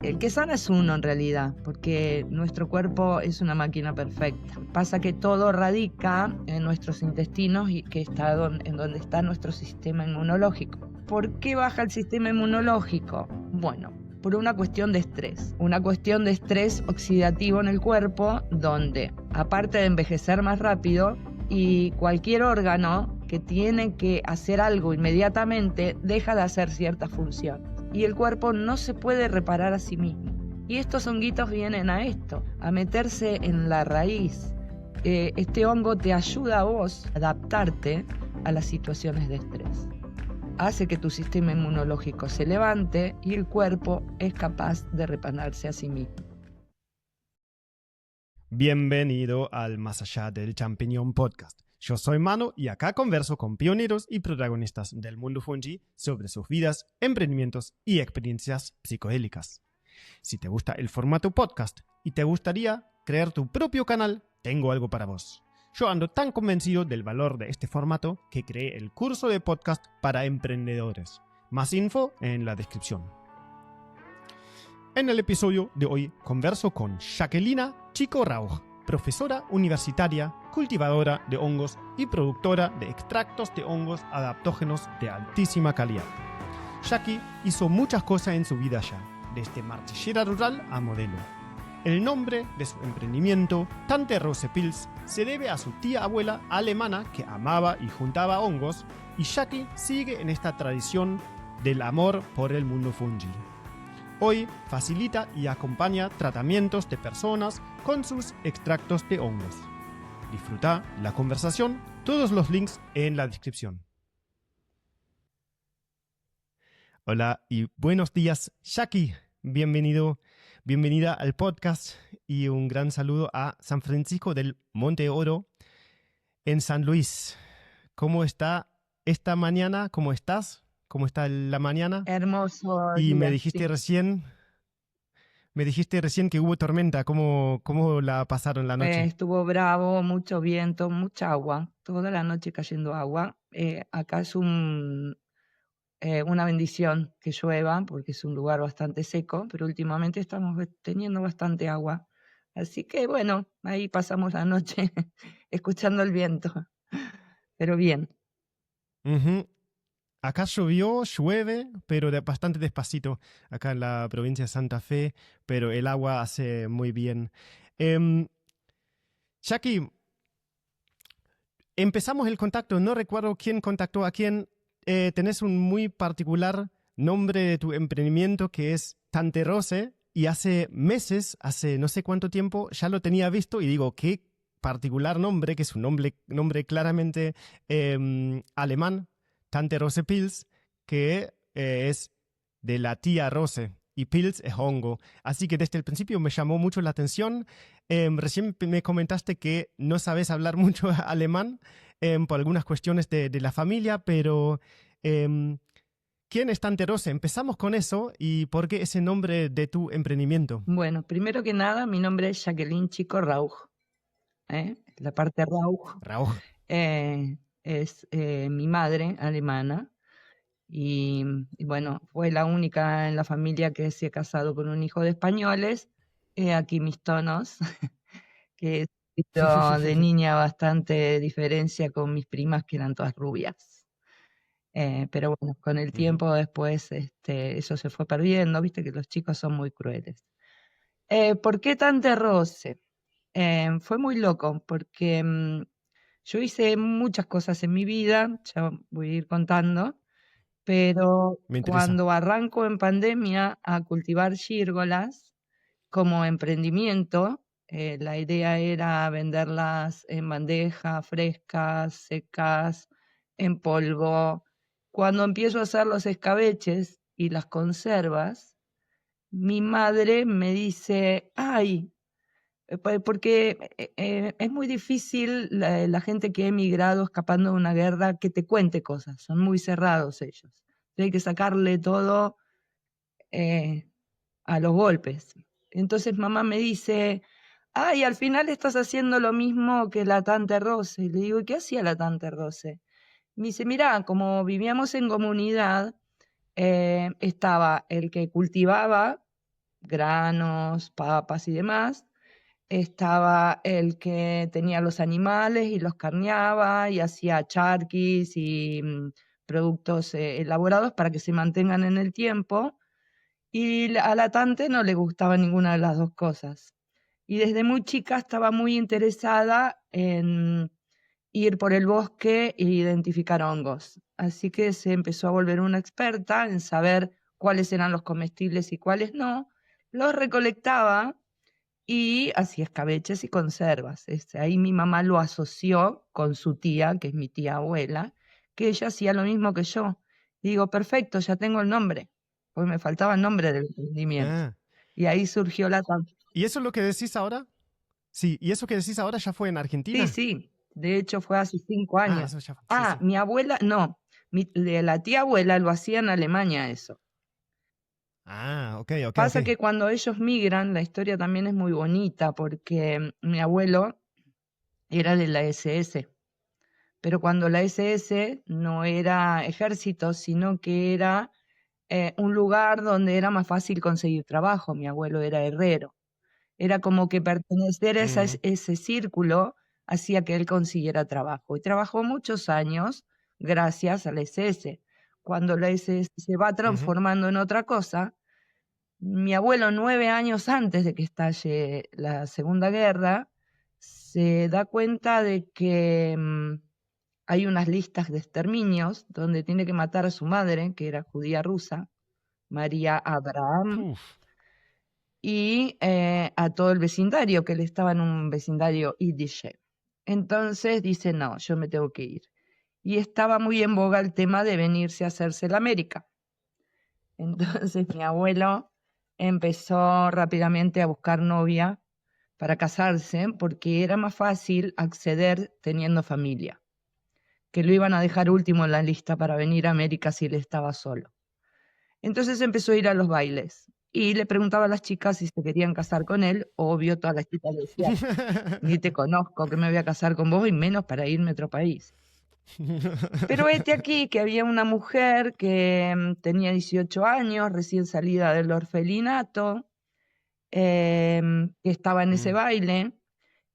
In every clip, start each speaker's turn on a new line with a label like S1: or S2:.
S1: El que sana es uno en realidad, porque nuestro cuerpo es una máquina perfecta. Pasa que todo radica en nuestros intestinos y que está en donde está nuestro sistema inmunológico. ¿Por qué baja el sistema inmunológico? Bueno, por una cuestión de estrés. Una cuestión de estrés oxidativo en el cuerpo, donde, aparte de envejecer más rápido, y cualquier órgano que tiene que hacer algo inmediatamente deja de hacer cierta función. Y el cuerpo no se puede reparar a sí mismo. Y estos honguitos vienen a esto, a meterse en la raíz. Este hongo te ayuda a vos a adaptarte a las situaciones de estrés. Hace que tu sistema inmunológico se levante y el cuerpo es capaz de repararse a sí mismo.
S2: Bienvenido al Más Allá del Champiñón Podcast. Yo soy Manu y acá converso con pioneros y protagonistas del mundo fungi sobre sus vidas, emprendimientos y experiencias psicodélicas. Si te gusta el formato podcast y te gustaría crear tu propio canal, tengo algo para vos. Yo ando tan convencido del valor de este formato que creé el curso de podcast para emprendedores. Más info en la descripción. En el episodio de hoy converso con Jacquelina Chico Rauch, profesora universitaria, cultivadora de hongos y productora de extractos de hongos adaptógenos de altísima calidad. Jackie hizo muchas cosas en su vida ya, desde martillera rural a modelo. El nombre de su emprendimiento, Tante Rose Pilz, se debe a su tía abuela alemana que amaba y juntaba hongos, y Jackie sigue en esta tradición del amor por el mundo fungi. Hoy facilita y acompaña tratamientos de personas con sus extractos de hongos. Disfruta la conversación, todos los links en la descripción. Hola y buenos días, Jackie. Bienvenida al podcast y un gran saludo a San Francisco del Monte Oro en San Luis. ¿Cómo está esta mañana? ¿Cómo estás? ¿Cómo está la mañana?
S1: Hermoso
S2: Y
S1: día,
S2: me dijiste
S1: sí.
S2: recién que hubo tormenta. ¿Cómo la pasaron la noche?
S1: Estuvo bravo, mucho viento, mucha agua, toda la noche cayendo agua. Acá es una bendición que llueva porque es un lugar bastante seco, pero últimamente estamos teniendo bastante agua. Así que bueno, ahí pasamos la noche escuchando el viento, pero bien.
S2: Ujú. Acá llueve, pero bastante despacito, acá en la provincia de Santa Fe, pero el agua hace muy bien. Em, Jackie, empezamos el contacto, no recuerdo quién contactó a quién. Tenés un muy particular nombre de tu emprendimiento que es Tante Rose, y hace meses, hace no sé cuánto tiempo, ya lo tenía visto y digo, qué particular nombre, que es un nombre claramente alemán, Tante Rose Pilz, que es de la tía Rose, y Pilz es hongo. Así que desde el principio me llamó mucho la atención. Recién me comentaste que no sabes hablar mucho alemán por algunas cuestiones de la familia, pero ¿quién es Tante Rose? Empezamos con eso y ¿por qué ese nombre de tu emprendimiento?
S1: Bueno, primero que nada, mi nombre es Jacqueline Chico Rauch. La parte Rauch
S2: Rauch.
S1: es mi madre alemana. Y bueno, fue la única en la familia que se ha casado con un hijo de españoles. Aquí mis tonos, que es un poquito de niña bastante diferencia con mis primas que eran todas rubias. Pero bueno, con el
S2: Ujú.
S1: tiempo después eso se fue perdiendo, viste que los chicos son muy crueles. ¿Por qué Tante Rose? Fue muy loco porque yo hice muchas cosas en mi vida, ya voy a ir contando. Pero
S2: Me interesa.
S1: cuando arranco en pandemia a cultivar gírgolas como emprendimiento, la idea era venderlas en bandeja, frescas, secas, en polvo. Cuando empiezo a hacer los escabeches y las conservas, mi madre me dice, ay, porque es muy difícil la gente que ha emigrado escapando de una guerra que te cuente cosas, son muy cerrados ellos. Hay que sacarle todo eh, a los golpes. Entonces mamá me dice, ay, al final estás haciendo lo mismo que la Tante Rose. Y le digo, ¿y qué hacía la Tante Rose? Me dice, mirá, como vivíamos en comunidad, estaba el que cultivaba granos, papas y demás. Estaba el que tenía los animales y los carneaba y hacía charquis y productos elaborados para que se mantengan en el tiempo. Y a la Tante no le gustaba ninguna de las dos cosas. Y desde muy chica estaba muy interesada en ir por el bosque e identificar hongos. Así que se empezó a volver una experta en saber cuáles eran los comestibles y cuáles no. Los recolectaba y hacía escabeches y conservas. Ahí mi mamá lo asoció con su tía, que es mi tía abuela, que ella hacía lo mismo que yo. Y digo, perfecto, ya tengo el nombre, porque me faltaba el nombre del emprendimiento.
S2: Ah,
S1: Y ahí surgió la...
S2: ¿y eso es lo que decís ahora? Sí, ¿y eso que decís ahora ya fue en
S1: Sí,
S2: Argentina?
S1: sí, de hecho fue hace 5
S2: Ah,
S1: años.
S2: eso ya fue. Sí,
S1: Ah,
S2: sí.
S1: mi abuela, no, de la tía abuela lo hacía en Alemania eso.
S2: Ah, ok, ok, ok.
S1: Pasa que cuando ellos migran, la historia también es muy bonita, porque mi abuelo era de la SS. Pero cuando la SS no era ejército, sino que era un lugar donde era más fácil conseguir trabajo. Mi abuelo era herrero. Era como que pertenecer a
S2: Mm,
S1: ese círculo hacía que él consiguiera trabajo. Y trabajó muchos años gracias a la SS. Cuando la SS se va
S2: ujú.
S1: transformando en otra cosa, mi abuelo, 9 años antes de que estalle la Segunda Guerra, se da cuenta de que hay unas listas de exterminios donde tiene que matar a su madre, que era judía rusa, María Abraham,
S2: Uf.
S1: y a todo el vecindario, que él estaba en un vecindario yiddish. Entonces dice, no, yo me tengo que ir. Y estaba muy en boga el tema de venirse a hacerse la América. Entonces mi abuelo empezó rápidamente a buscar novia para casarse porque era más fácil acceder teniendo familia, que lo iban a dejar último en la lista para venir a América si él estaba solo. Entonces empezó a ir a los bailes y le preguntaba a las chicas si se querían casar con él. Obvio, todas las chicas le decían, ni te conozco, que me voy a casar con vos y menos para irme a otro país. Pero este aquí, que había una mujer que tenía 18 años, recién salida del orfelinato, que estaba en ese
S2: Mm.
S1: baile,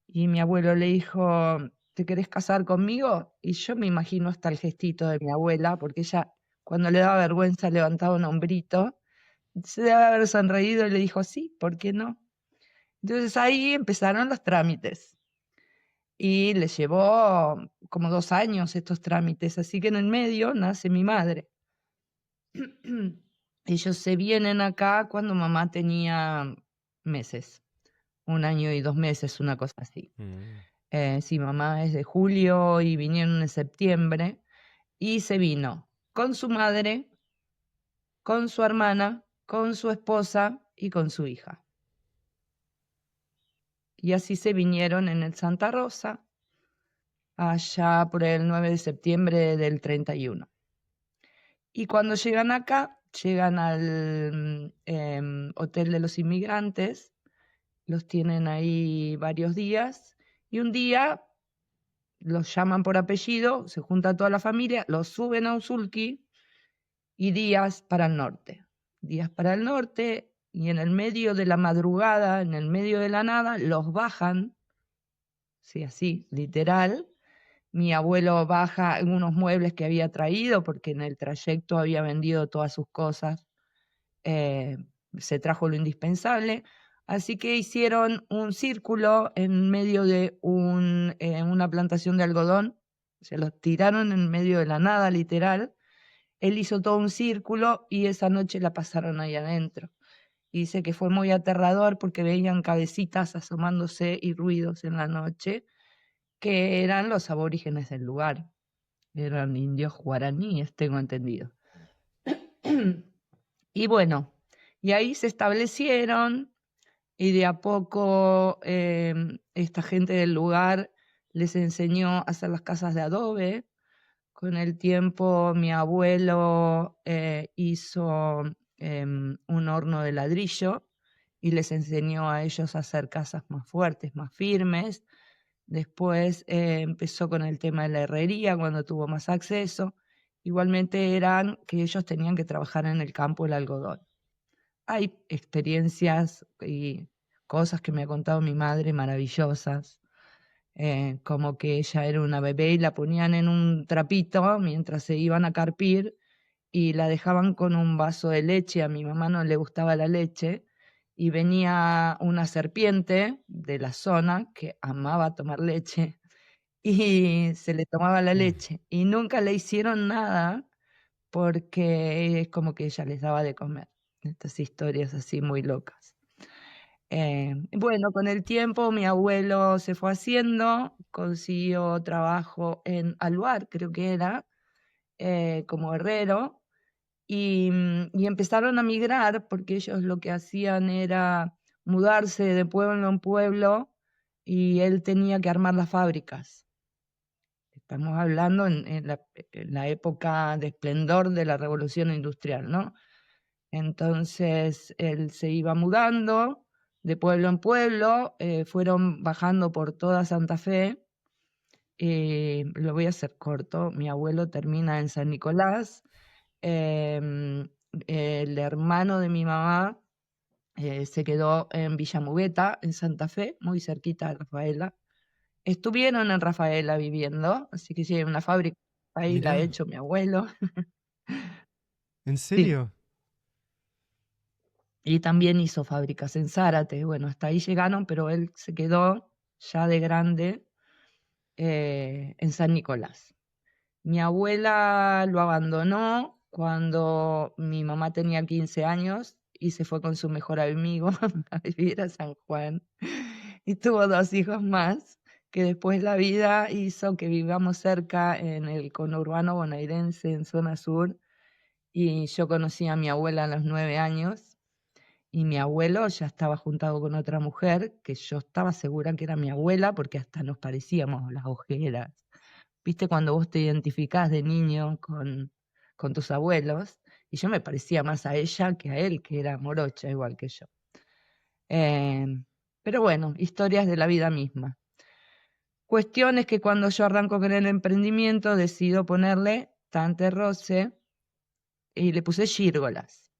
S1: y mi abuelo le dijo, ¿te querés casar conmigo? Y yo me imagino hasta el gestito de mi abuela, porque ella, cuando le daba vergüenza, levantaba un hombrito, se debe haber sonreído y le dijo, sí, ¿por qué no? Entonces ahí empezaron los trámites. Y le llevó como 2 años estos trámites, así que en el medio nace mi madre. Ellos se vienen acá cuando mamá tenía meses, 1 año y 2 meses, una cosa así.
S2: Mm.
S1: Sí, mamá es de julio y vinieron en septiembre y se vino con su madre, con su hermana, con su esposa y con su hija. Y así se vinieron en el Santa Rosa, allá por el 9 de septiembre del 31. Y cuando llegan acá, llegan al Hotel de los Inmigrantes, los tienen ahí varios días y un día los llaman por apellido, se junta toda la familia, los suben a un sulky y días para el norte. Días para el norte y en el medio de la madrugada, en el medio de la nada, los bajan, sí, así, literal. Mi abuelo baja unos muebles que había traído porque en el trayecto había vendido todas sus cosas, eh, se trajo lo indispensable. Así que hicieron un círculo en medio de una plantación de algodón, se los tiraron en medio de la nada, literal. Él hizo todo un círculo y esa noche la pasaron ahí adentro. Y dice que fue muy aterrador porque veían cabecitas asomándose y ruidos en la noche, que eran los aborígenes del lugar. Eran indios guaraníes, tengo entendido. Y bueno, y ahí se establecieron y de a poco esta gente del lugar les enseñó a hacer las casas de adobe. Con el tiempo mi abuelo hizo un horno de ladrillo y les enseñó a ellos a hacer casas más fuertes, más firmes. Después empezó con el tema de la herrería cuando tuvo más acceso. Igualmente eran que ellos tenían que trabajar en el campo el algodón. hay experiencias y cosas que me ha contado mi madre maravillosas, como que ella era una bebé y la ponían en un trapito mientras se iban a carpir y la dejaban con un vaso de leche. A mi mamá no le gustaba la leche y venía una serpiente de la zona que amaba tomar leche y se le tomaba la
S2: Mm.
S1: leche y nunca le hicieron nada porque es como que ella les daba de comer. Estas historias así muy locas. Bueno, con el tiempo mi abuelo se fue haciendo, consiguió trabajo en Aluar, creo que era, como herrero, y empezaron a migrar porque ellos lo que hacían era mudarse de pueblo en pueblo y él tenía que armar las fábricas. Estamos hablando en la época de esplendor de la revolución industrial, ¿no? Entonces él se iba mudando de pueblo en pueblo, fueron bajando por toda Santa Fe. Lo voy a hacer corto. Mi abuelo termina en San Nicolás. El hermano de mi mamá se quedó en Villa Mugueta, en Santa Fe, muy cerquita de Rafaela. Estuvieron en Rafaela viviendo, así que sí, una fábrica ahí la ha
S2: Mira,
S1: hecho mi abuelo.
S2: ¿en
S1: Sí.
S2: serio?
S1: Y también hizo fábricas en Zárate. Bueno, hasta ahí llegaron, pero él se quedó ya de grande en San Nicolás. Mi abuela lo abandonó cuando mi mamá tenía 15 años y se fue con su mejor amigo a vivir a San Juan. Y tuvo 2 hijos más, que después la vida hizo que vivamos cerca en el conurbano bonaerense, en zona sur. Y yo conocí a mi abuela a los 9 años. Y mi abuelo ya estaba juntado con otra mujer, que yo estaba segura que era mi abuela, porque hasta nos parecíamos las ojeras. ¿Viste cuando vos te identificás de niño con tus abuelos? Y yo me parecía más a ella que a él, que era morocha igual que yo. Pero bueno, historias de la vida misma. Cuestión es que cuando yo arranco con el emprendimiento, decido ponerle Tante Rose y le puse gírgolas.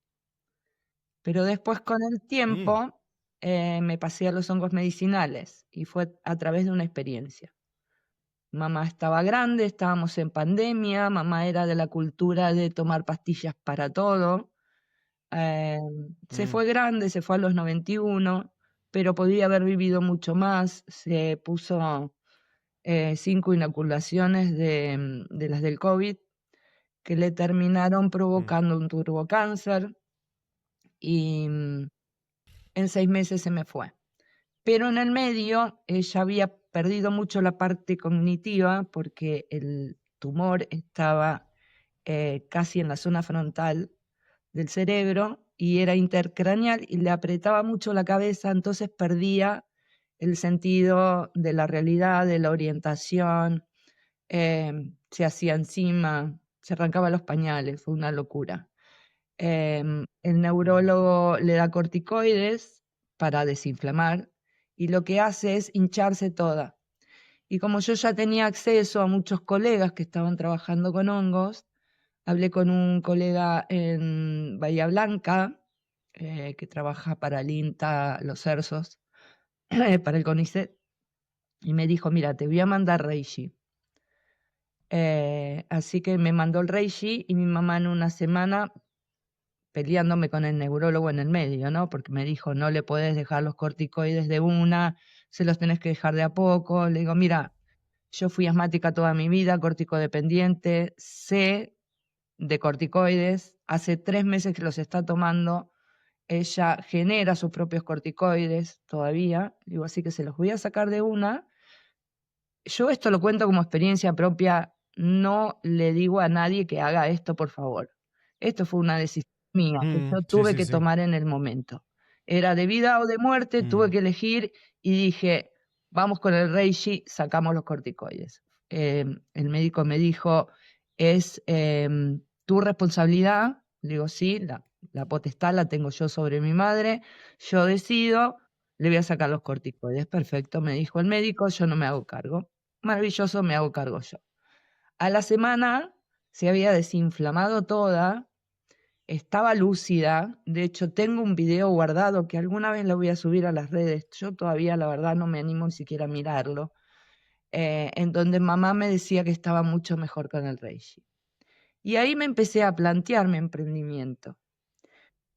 S1: Pero después con el
S2: Mm,
S1: tiempo me pasé a los hongos medicinales y fue a través de una experiencia. Mamá estaba grande, estábamos en pandemia, mamá era de la cultura de tomar pastillas para todo. eh, Se
S2: mm,
S1: fue grande, se fue a los 91, pero podía haber vivido mucho más. Se puso 5 inoculaciones de las del COVID que le terminaron
S2: mm,
S1: provocando un turbocáncer y en 6 meses se me fue. Pero en el medio ella había perdido mucho la parte cognitiva porque el tumor estaba casi en la zona frontal del cerebro y era intercraneal y le apretaba mucho la cabeza, entonces perdía el sentido de la realidad, de la orientación, se hacía encima, se arrancaba los pañales, fue una locura. El
S2: mm,
S1: neurólogo le da corticoides para desinflamar y lo que hace es hincharse toda. Y como yo ya tenía acceso a muchos colegas que estaban trabajando con hongos, hablé con un colega en Bahía Blanca que trabaja para el INTA, los CERSOS, para el CONICET, y me dijo, mira, te voy a mandar Reishi. Así que me mandó el Reishi y mi mamá en una semana peleándome con el neurólogo en el medio, ¿no? Porque me dijo, no le podés dejar los corticoides de una, se los tenés que dejar de a poco. Le digo, mira, yo fui asmática toda mi vida, corticodependiente, sé de corticoides, hace 3 meses que los está tomando, ella genera sus propios corticoides todavía, digo, así que se los voy a sacar de una. Yo esto lo cuento como experiencia propia, no le digo a nadie que haga esto, por favor. Esto fue una decisión mía que yo
S2: sí,
S1: tuve
S2: sí,
S1: que
S2: sí.
S1: tomar en el momento. Era de vida o de muerte, tuve
S2: Mm,
S1: que elegir y dije, vamos con el Reishi, sacamos los corticoides. El médico me dijo, es tu responsabilidad. Le digo, sí, la potestad la tengo yo sobre mi madre, yo decido, le voy a sacar los corticoides. Perfecto, me dijo el médico, yo no me hago cargo. Maravilloso, me hago cargo yo. A la semana se había desinflamado toda estaba lúcida. De hecho, tengo un video guardado que alguna vez lo voy a subir a las redes. Yo todavía, la verdad, no me animo ni siquiera a mirarlo. En donde mamá me decía que estaba mucho mejor con el Reishi. Y ahí me empecé a plantear mi emprendimiento.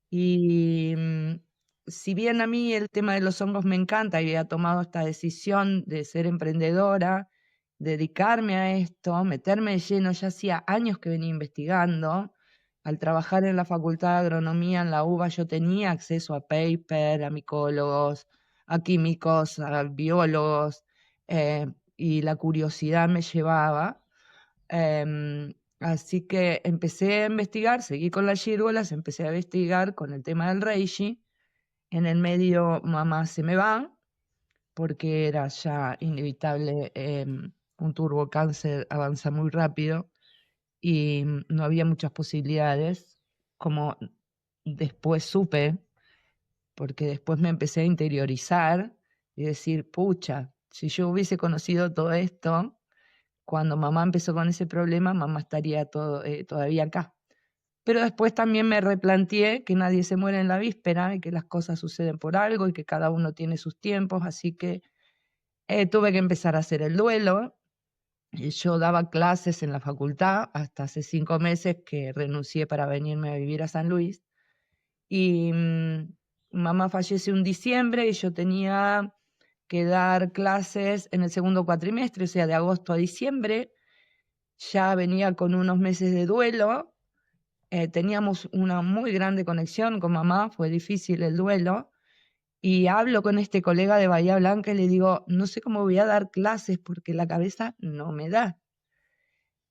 S1: Y si bien a mí el tema de los hongos me encanta y había tomado esta decisión de ser emprendedora, dedicarme a esto, meterme de lleno, ya hacía años que venía investigando. Al trabajar en la Facultad de Agronomía en la UBA yo tenía acceso a paper, a micólogos, a químicos, a biólogos, y la curiosidad me llevaba. Así que empecé a investigar, seguí con las gírgolas, empecé a investigar con el tema del reishi. En el medio mamá se me va porque era ya inevitable, un turbocáncer avanza muy rápido y no había muchas posibilidades, como después supe, porque después me empecé a interiorizar y decir, pucha, si yo hubiese conocido todo esto, cuando mamá empezó con ese problema, mamá estaría todavía acá. Pero después también me replanteé que nadie se muere en la víspera y que las cosas suceden por algo y que cada uno tiene sus tiempos, así que tuve que empezar a hacer el duelo. Yo daba clases en la facultad hasta hace 5 meses que renuncié para venirme a vivir a San Luis. Y mamá falleció en diciembre y yo tenía que dar clases en el segundo cuatrimestre, o sea, de agosto a diciembre. Ya venía con unos meses de duelo. Teníamos una muy grande conexión con mamá, fue difícil el duelo. Y hablo con este colega de Bahía Blanca y le digo, no sé cómo voy a dar clases porque la cabeza no me da.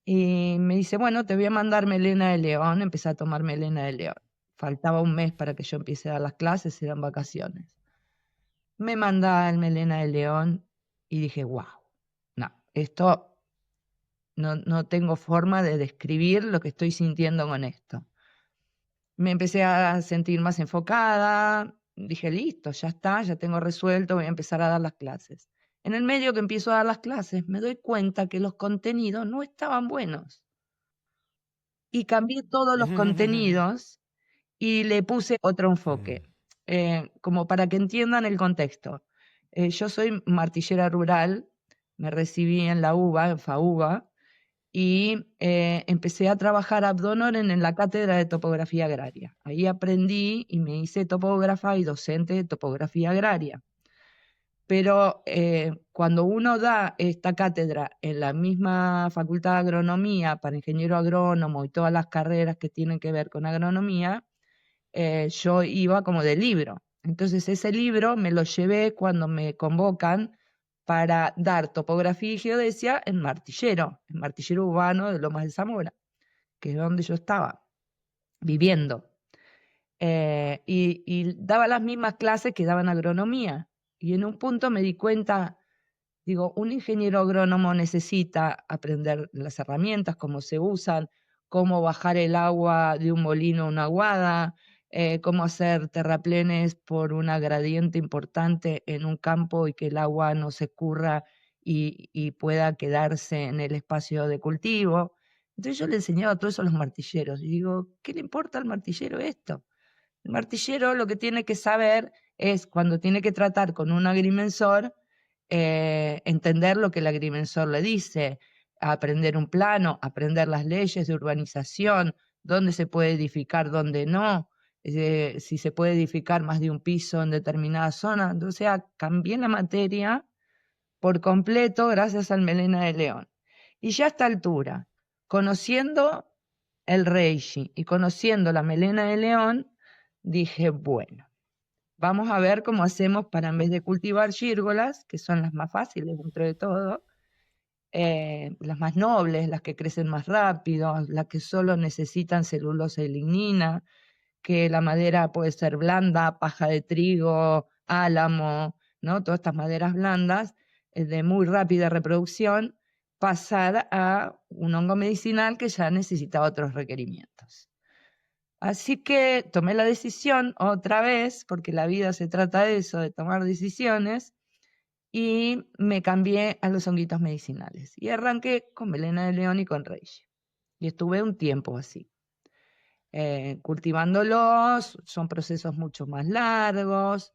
S1: Y me dice, bueno, te voy a mandar melena de león. Empecé a tomar melena de león. Faltaba un mes para que yo empiece a dar las clases, eran vacaciones. Me manda el melena de león y dije, wow, no, esto no tengo forma de describir lo que estoy sintiendo con esto. Me empecé a sentir más enfocada, dije, listo, ya está, ya tengo resuelto, voy a empezar a dar las clases. En el medio que empiezo a dar las clases, me doy cuenta que los contenidos no estaban buenos. Y cambié todos los contenidos y le puse otro enfoque, como para que entiendan el contexto. Yo soy martillera rural, me recibí en la UBA, en FAUBA, y empecé a trabajar ab honorem en la cátedra de topografía agraria. Ahí aprendí y me hice topógrafa y docente de topografía agraria. Pero cuando uno da esta cátedra en la misma Facultad de Agronomía para ingeniero agrónomo y todas las carreras que tienen que ver con agronomía, yo iba como de libro. Entonces ese libro me lo llevé cuando me convocan para dar topografía y geodesia en Martillero urbano de Lomas de Zamora, que es donde yo estaba viviendo. Y daba las mismas clases que daban agronomía. Y en un punto me di cuenta, digo, un ingeniero agrónomo necesita aprender las herramientas, cómo se usan, cómo bajar el agua de un molino a una aguada, cómo hacer terraplenes por una gradiente importante en un campo y que el agua no se escurra y pueda quedarse en el espacio de cultivo. Entonces yo le enseñaba todo eso a los martilleros y digo, ¿qué le importa al martillero esto? El martillero lo que tiene que saber es cuando tiene que tratar con un agrimensor, entender lo que el agrimensor le dice, aprender un plano, aprender las leyes de urbanización, dónde se puede edificar, dónde no, si se puede edificar más de un piso en determinada zona. Entonces, cambié la materia por completo gracias al Melena de León. Y ya a esta altura, conociendo el Reishi y conociendo la Melena de León, dije, bueno, vamos a ver cómo hacemos para en vez de cultivar gírgolas, que son las más fáciles dentro de todo, las más nobles, las que crecen más rápido, las que solo necesitan celulosa y lignina, que la madera puede ser blanda, paja de trigo, álamo, ¿no? Todas estas maderas blandas, de muy rápida reproducción, pasar a un hongo medicinal que ya necesita otros requerimientos. Así que tomé la decisión otra vez, porque la vida se trata de eso, de tomar decisiones, y me cambié a los honguitos medicinales. Y arranqué con melena de león y con reishi. Y estuve un tiempo así. cultivándolos. Son procesos mucho más largos.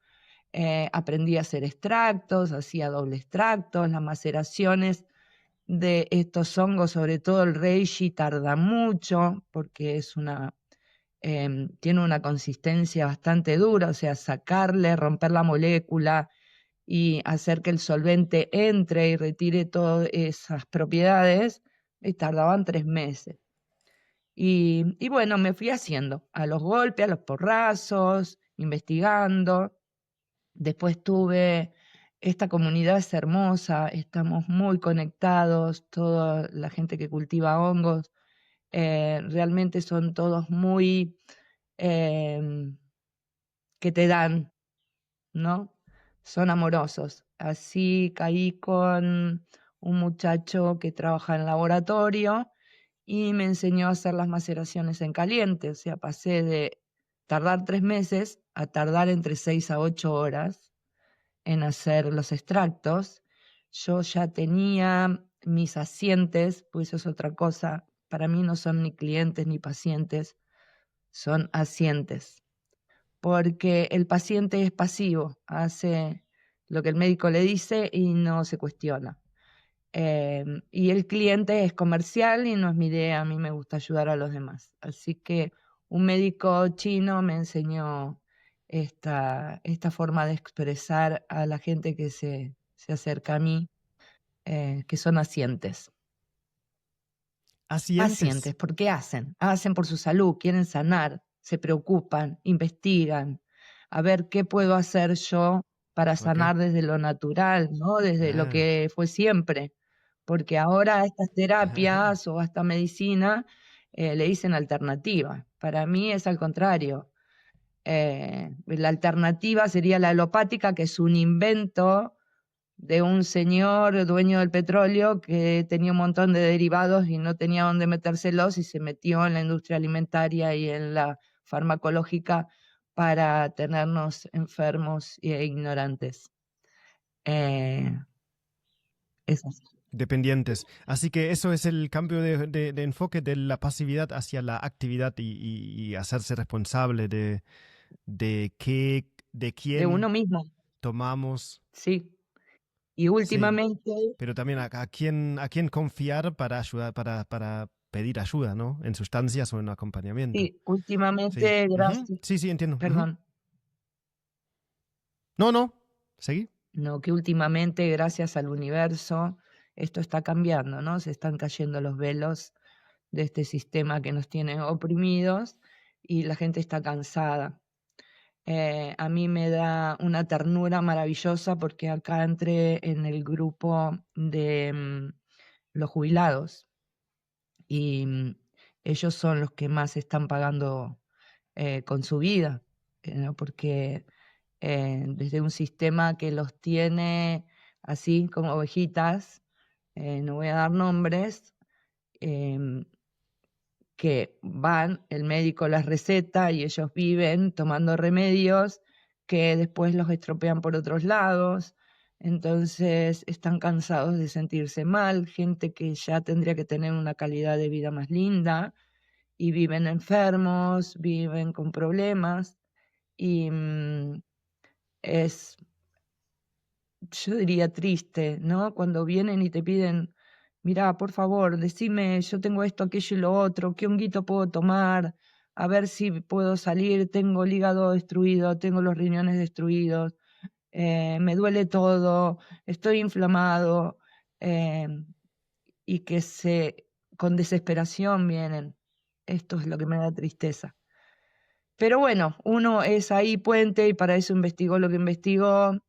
S1: Aprendí a hacer extractos, hacía doble extractos, las maceraciones de estos hongos, sobre todo el reishi, tarda mucho porque tiene una consistencia bastante dura, o sea, sacarle, romper la molécula y hacer que el solvente entre y retire todas esas propiedades, tardaban 3 meses. Y bueno, me fui haciendo a los golpes, a los porrazos, investigando. Después esta comunidad es hermosa, estamos muy conectados, toda la gente que cultiva hongos, realmente son todos muy em, que te dan, ¿no? Son amorosos. Así caí con un muchacho que trabaja en laboratorio y me enseñó a hacer las maceraciones en caliente, o sea, pasé de tardar 3 meses a tardar entre 6 a 8 horas en hacer los extractos. Yo ya tenía mis asientes, pues eso es otra cosa. Para mí no son ni clientes ni pacientes, son asientes. Porque el paciente es pasivo, hace lo que el médico le dice y no se cuestiona. Y el cliente es comercial y no es mi idea, a mí me gusta ayudar a los demás. Así que un médico chino me enseñó esta forma de expresar a la gente que se acerca a mí, que son asientes. Asientes, porque hacen por su salud, quieren sanar, se preocupan, investigan, a ver qué puedo hacer yo para sanar desde lo natural, ¿no? Desde lo que fue siempre. Porque ahora a estas terapias o a esta medicina le dicen alternativa. Para mí es al contrario. La alternativa sería la alopática, que es un invento de un señor dueño del petróleo que tenía un montón de derivados y no tenía dónde metérselos y se metió en la industria alimentaria y en la farmacológica para tenernos enfermos e ignorantes. Es así.
S2: Dependientes. Así que eso es el cambio de enfoque de la pasividad hacia la actividad y hacerse responsable de quién
S1: De uno mismo,
S2: tomamos.
S1: sí. Y
S2: Sí,
S1: últimamente,
S2: pero también a quién confiar para ayudar, para pedir ayuda, ¿no? En sustancias o en acompañamiento.
S1: sí,
S2: Sí.
S1: últimamente,
S2: Ujú.
S1: gracias,
S2: Sí, entiendo. Ujú.
S1: perdón,
S2: No, seguí.
S1: no, que últimamente, gracias al universo, esto está cambiando, ¿no? Se están cayendo los velos de este sistema que nos tiene oprimidos y la gente está cansada. A mí me da una ternura maravillosa porque acá entré en el grupo de los jubilados y ellos son los que más están pagando con su vida, ¿no? Porque desde un sistema que los tiene así como ovejitas, no voy a dar nombres, em, que van, el médico las receta y ellos viven tomando remedios que después los estropean por otros lados. Entonces están cansados de sentirse mal, gente que ya tendría que tener una calidad de vida más linda y viven enfermos, viven con problemas y es, yo diría triste, ¿no? Cuando vienen y te piden, mira, por favor, decime, yo tengo esto, aquello y lo otro, ¿qué honguito puedo tomar? A ver si puedo salir, tengo el hígado destruido, tengo los riñones destruidos, me duele todo, estoy inflamado, eh, y con desesperación vienen. Esto es lo que me da tristeza. Pero bueno, uno es ahí puente y para eso investigó lo que investigó.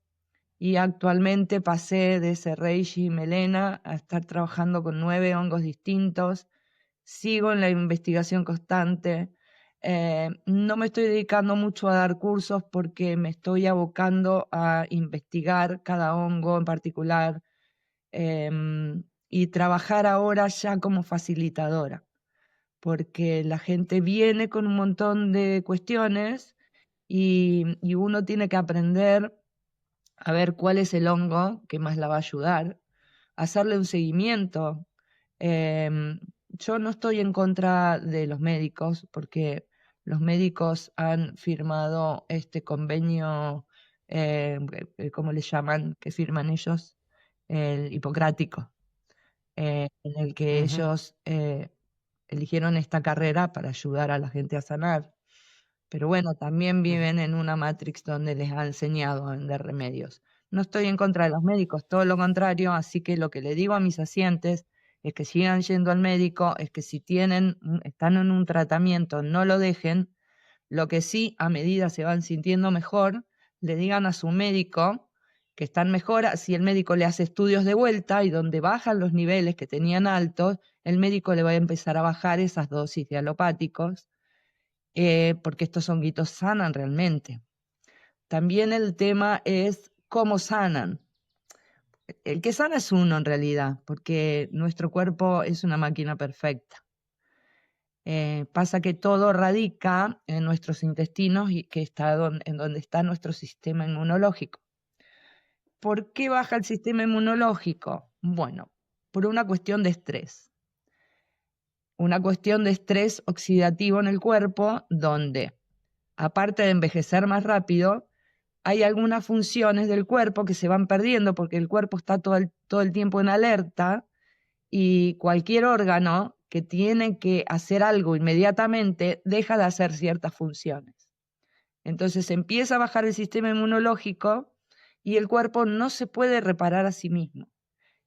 S1: Y actualmente pasé de ese reishi melena a estar trabajando con 9 hongos distintos. Sigo en la investigación constante. No me estoy dedicando mucho a dar cursos porque me estoy abocando a investigar cada hongo en particular, y trabajar ahora ya como facilitadora, porque la gente viene con un montón de cuestiones y uno tiene que aprender a ver cuál es el hongo que más la va a ayudar, hacerle un seguimiento. Yo no estoy en contra de los médicos porque Los médicos han firmado este convenio, ¿cómo le llaman? Que firman ellos, el hipocrático, en el que
S2: Ujú.
S1: ellos eligieron esta carrera para ayudar a la gente a sanar. Pero bueno, también
S2: Ujú.
S1: viven en una matrix donde les ha enseñado a vender remedios. No estoy en contra de los médicos, todo lo contrario, así que lo que le digo a mis pacientes es que sigan yendo al médico, es que si están en un tratamiento, no lo dejen. Lo que sí, a medida se van sintiendo mejor, le digan a su médico que están mejor, si el médico le hace estudios de vuelta y donde bajan los niveles que tenían altos, el médico le va a empezar a bajar esas dosis de alopáticos, porque estos honguitos sanan realmente. También el tema es cómo sanan. El que sana es uno en realidad, porque nuestro cuerpo es una máquina perfecta. Pasa que todo radica en nuestros intestinos y que está en donde está nuestro sistema inmunológico. ¿Por qué baja el sistema inmunológico? Bueno, por una cuestión de estrés. Una cuestión de estrés oxidativo en el cuerpo donde, aparte de envejecer más rápido, hay algunas funciones del cuerpo que se van perdiendo porque el cuerpo está todo el tiempo en alerta y cualquier órgano que tiene que hacer algo inmediatamente deja de hacer ciertas funciones. Entonces empieza a bajar el sistema inmunológico y el cuerpo no se puede reparar a sí mismo.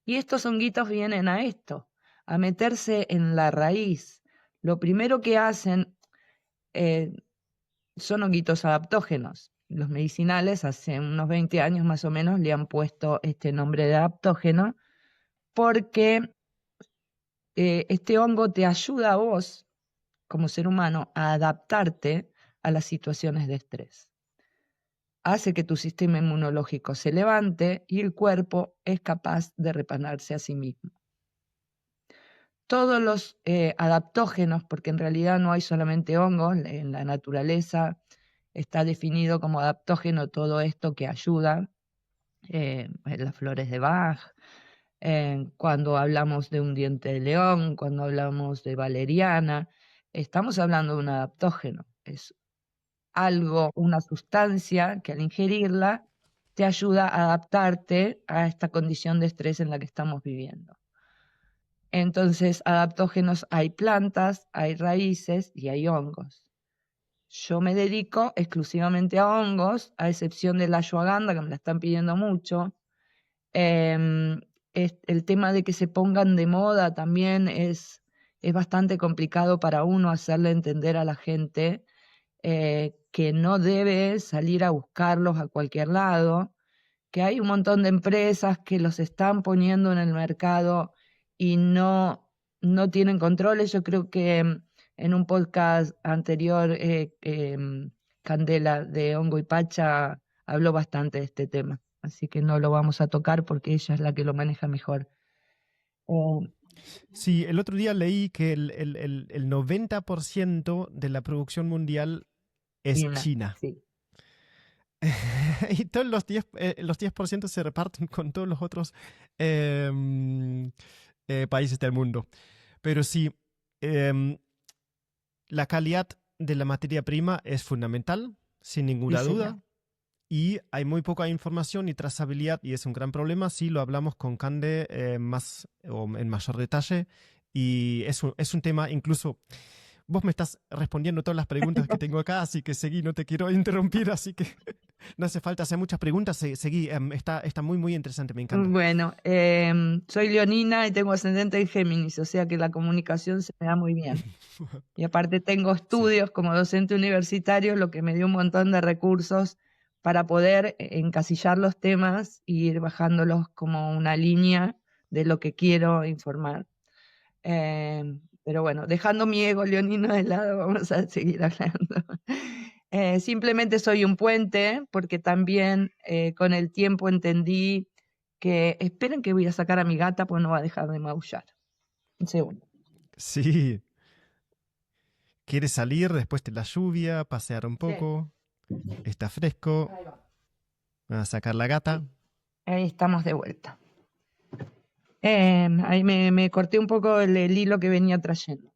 S1: Y estos honguitos vienen a esto, a meterse en la raíz. Lo primero que hacen eh, son honguitos adaptógenos. Los medicinales hace unos 20 años más o menos le han puesto este nombre de adaptógeno porque este hongo te ayuda a vos, como ser humano, a adaptarte a las situaciones de estrés. Hace que tu sistema inmunológico se levante y el cuerpo es capaz de repararse a sí mismo. Todos los adaptógenos, porque en realidad no hay solamente hongos, en la naturaleza está definido como adaptógeno todo esto que ayuda, las flores de Bach, cuando hablamos de un diente de león, cuando hablamos de valeriana, estamos hablando de un adaptógeno. Es algo, una sustancia que al ingerirla te ayuda a adaptarte a esta condición de estrés en la que estamos viviendo. Entonces, adaptógenos hay plantas, hay raíces y hay hongos. Yo me dedico exclusivamente a hongos, a excepción de la ashwagandha, que me la están pidiendo mucho. El tema de que se pongan de moda también es bastante complicado para uno hacerle entender a la gente que no debe salir a buscarlos a cualquier lado, que hay un montón de empresas que los están poniendo en el mercado y no tienen controles. Yo creo que en un podcast anterior, Candela de Hongo y Pacha habló bastante de este tema, así que no lo vamos a tocar porque ella es la que lo maneja mejor. Eh,
S2: Sí, el otro día leí que el 90% de la producción mundial es
S1: China,
S2: China.
S1: sí.
S2: Y todos los 10% se reparten con todos los otros países del mundo. Pero sí, em, la calidad de la materia prima es fundamental, sin
S1: Sí,
S2: ninguna
S1: señor.
S2: duda. Y hay muy poca información y trazabilidad, y es un gran problema si lo hablamos con Cande más o en mayor detalle. Y es un tema, incluso vos me estás respondiendo todas las preguntas que tengo acá, así que seguí, no te quiero interrumpir, así que no hace falta hacer muchas preguntas, seguí, está muy, muy interesante, me encanta.
S1: Bueno, soy leonina y tengo ascendente en Géminis, o sea que la comunicación se me da muy bien. Y aparte tengo
S2: Sí.
S1: estudios como docente universitario, lo que me dio un montón de recursos para poder encasillar los temas e ir bajándolos como una línea de lo que quiero informar. Pero bueno, dejando mi ego leonino de lado, vamos a seguir hablando. Simplemente soy un puente porque también con el tiempo entendí que esperen que voy a sacar a mi gata pues no va a dejar de maullar. Un segundo.
S2: Sí, quieres salir después de la lluvia, pasear un
S1: Sí,
S2: poco, está fresco,
S1: ahí va.
S2: a sacar la gata.
S1: Sí, ahí estamos de vuelta. Ahí me corté un poco el hilo que venía trayendo.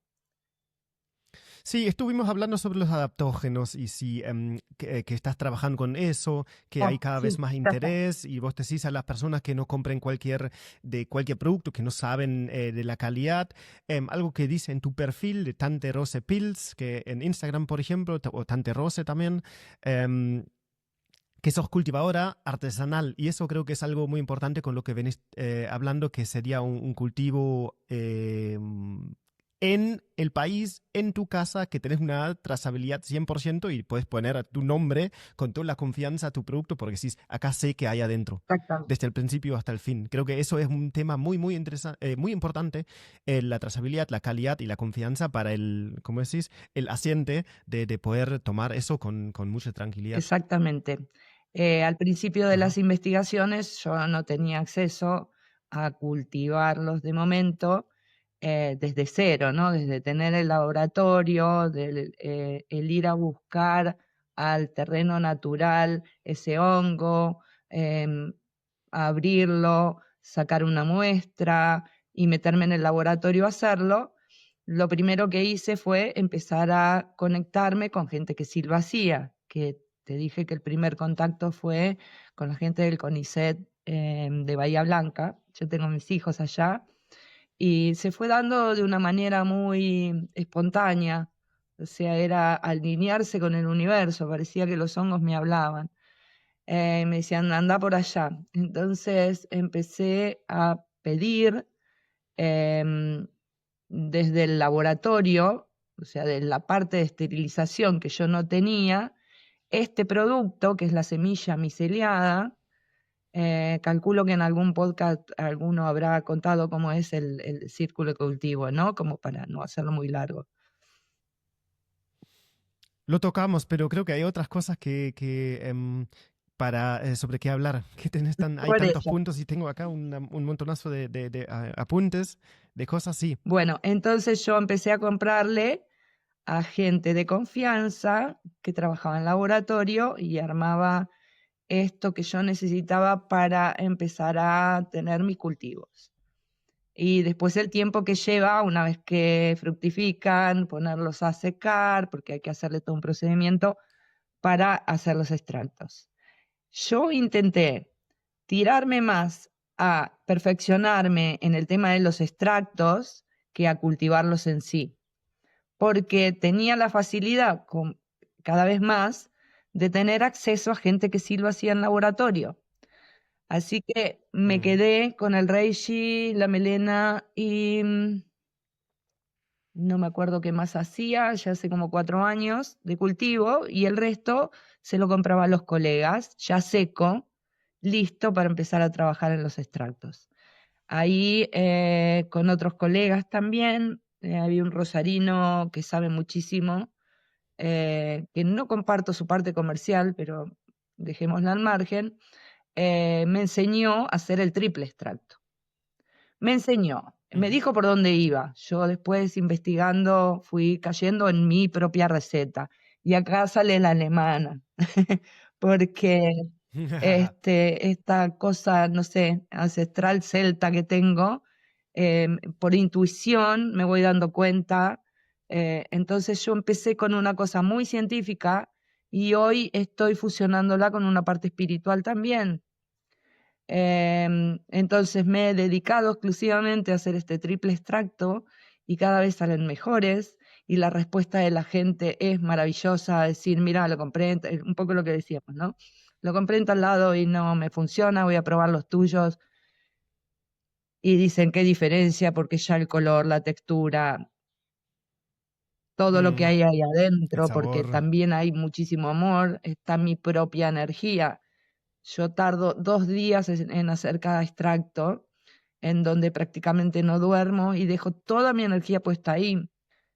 S2: Sí, estuvimos hablando sobre los adaptógenos y si que estás trabajando con eso, que hay
S1: Oh,
S2: cada vez
S1: sí,
S2: más
S1: ya está.
S2: interés y vos decís a las personas que no compren de cualquier producto, que no saben de la calidad, algo que dice en tu perfil de Tante Rose Pills, que en Instagram, por ejemplo, o Tante Rose también, em, que sos cultivadora artesanal y eso creo que es algo muy importante con lo que venís hablando, que sería un cultivo en el país, en tu casa, que tenés una trazabilidad 100% y puedes poner a tu nombre con toda la confianza a tu producto porque decís, acá sé que hay adentro.
S1: Exactamente.
S2: Desde el principio hasta el fin. Creo que eso es un tema muy, muy interesante, muy importante, la trazabilidad, la calidad y la confianza para ¿cómo decís? El asiente de poder tomar eso con mucha tranquilidad.
S1: Exactamente. Al principio de
S2: Ajá.
S1: las investigaciones yo no tenía acceso a cultivarlos de momento desde cero, ¿no? Desde tener el laboratorio, el ir a buscar al terreno natural ese hongo, em, abrirlo, sacar una muestra y meterme en el laboratorio a hacerlo. Lo primero que hice fue empezar a conectarme con gente que sí lo hacía, que te dije que el primer contacto fue con la gente del CONICET de Bahía Blanca. Yo tengo mis hijos allá y se fue dando de una manera muy espontánea. O sea, era alinearse con el universo, parecía que los hongos me hablaban. Me decían, anda por allá. Entonces empecé a pedir em, desde el laboratorio, o sea, de la parte de esterilización que yo no tenía, este producto, que es la semilla miceliada. Calculo que en algún podcast alguno habrá contado cómo es el círculo de cultivo, ¿no? Como para no hacerlo muy largo.
S2: Lo tocamos, pero creo que hay otras cosas para sobre qué hablar. Hay
S1: Por
S2: tantos
S1: eso.
S2: puntos y tengo acá un montonazo de apuntes de cosas, sí.
S1: Bueno, entonces yo empecé a comprarle a gente de confianza que trabajaba en laboratorio y armaba esto que yo necesitaba para empezar a tener mis cultivos. Y después el tiempo que lleva, una vez que fructifican, ponerlos a secar, porque hay que hacerle todo un procedimiento para hacer los extractos. Yo intenté tirarme más a perfeccionarme en el tema de los extractos que a cultivarlos en sí, porque tenía la facilidad cada vez más de tener acceso a gente que sí lo hacía en laboratorio. Así que me
S2: Mm.
S1: quedé con el reishi, la melena y no me acuerdo qué más hacía, ya hace como 4 años de cultivo, y el resto se lo compraba a los colegas, ya seco, listo para empezar a trabajar en los extractos. Ahí con otros colegas también, había un rosarino que sabe muchísimo, que no comparto su parte comercial, pero dejémosla al margen, me enseñó a hacer el triple extracto. Me enseñó, me
S2: Ujú.
S1: dijo por dónde iba. Yo después investigando fui cayendo en mi propia receta. Y acá sale la alemana, porque esta cosa, no sé, ancestral celta que tengo, por intuición me voy dando cuenta. Entonces yo empecé con una cosa muy científica y hoy estoy fusionándola con una parte espiritual también. Entonces me he dedicado exclusivamente a hacer este triple extracto y cada vez salen mejores y la respuesta de la gente es maravillosa, decir, mira, lo compré, un poco lo que decíamos, ¿no? Lo compré en tal lado y no me funciona, voy a probar los tuyos y dicen qué diferencia porque ya el color, la textura, todo lo que
S2: Mm,
S1: hay ahí
S2: el
S1: adentro, porque
S2: sabor.
S1: también hay muchísimo amor, está mi propia energía. Yo tardo 2 días en hacer cada extracto, en donde prácticamente no duermo y dejo toda mi energía puesta ahí.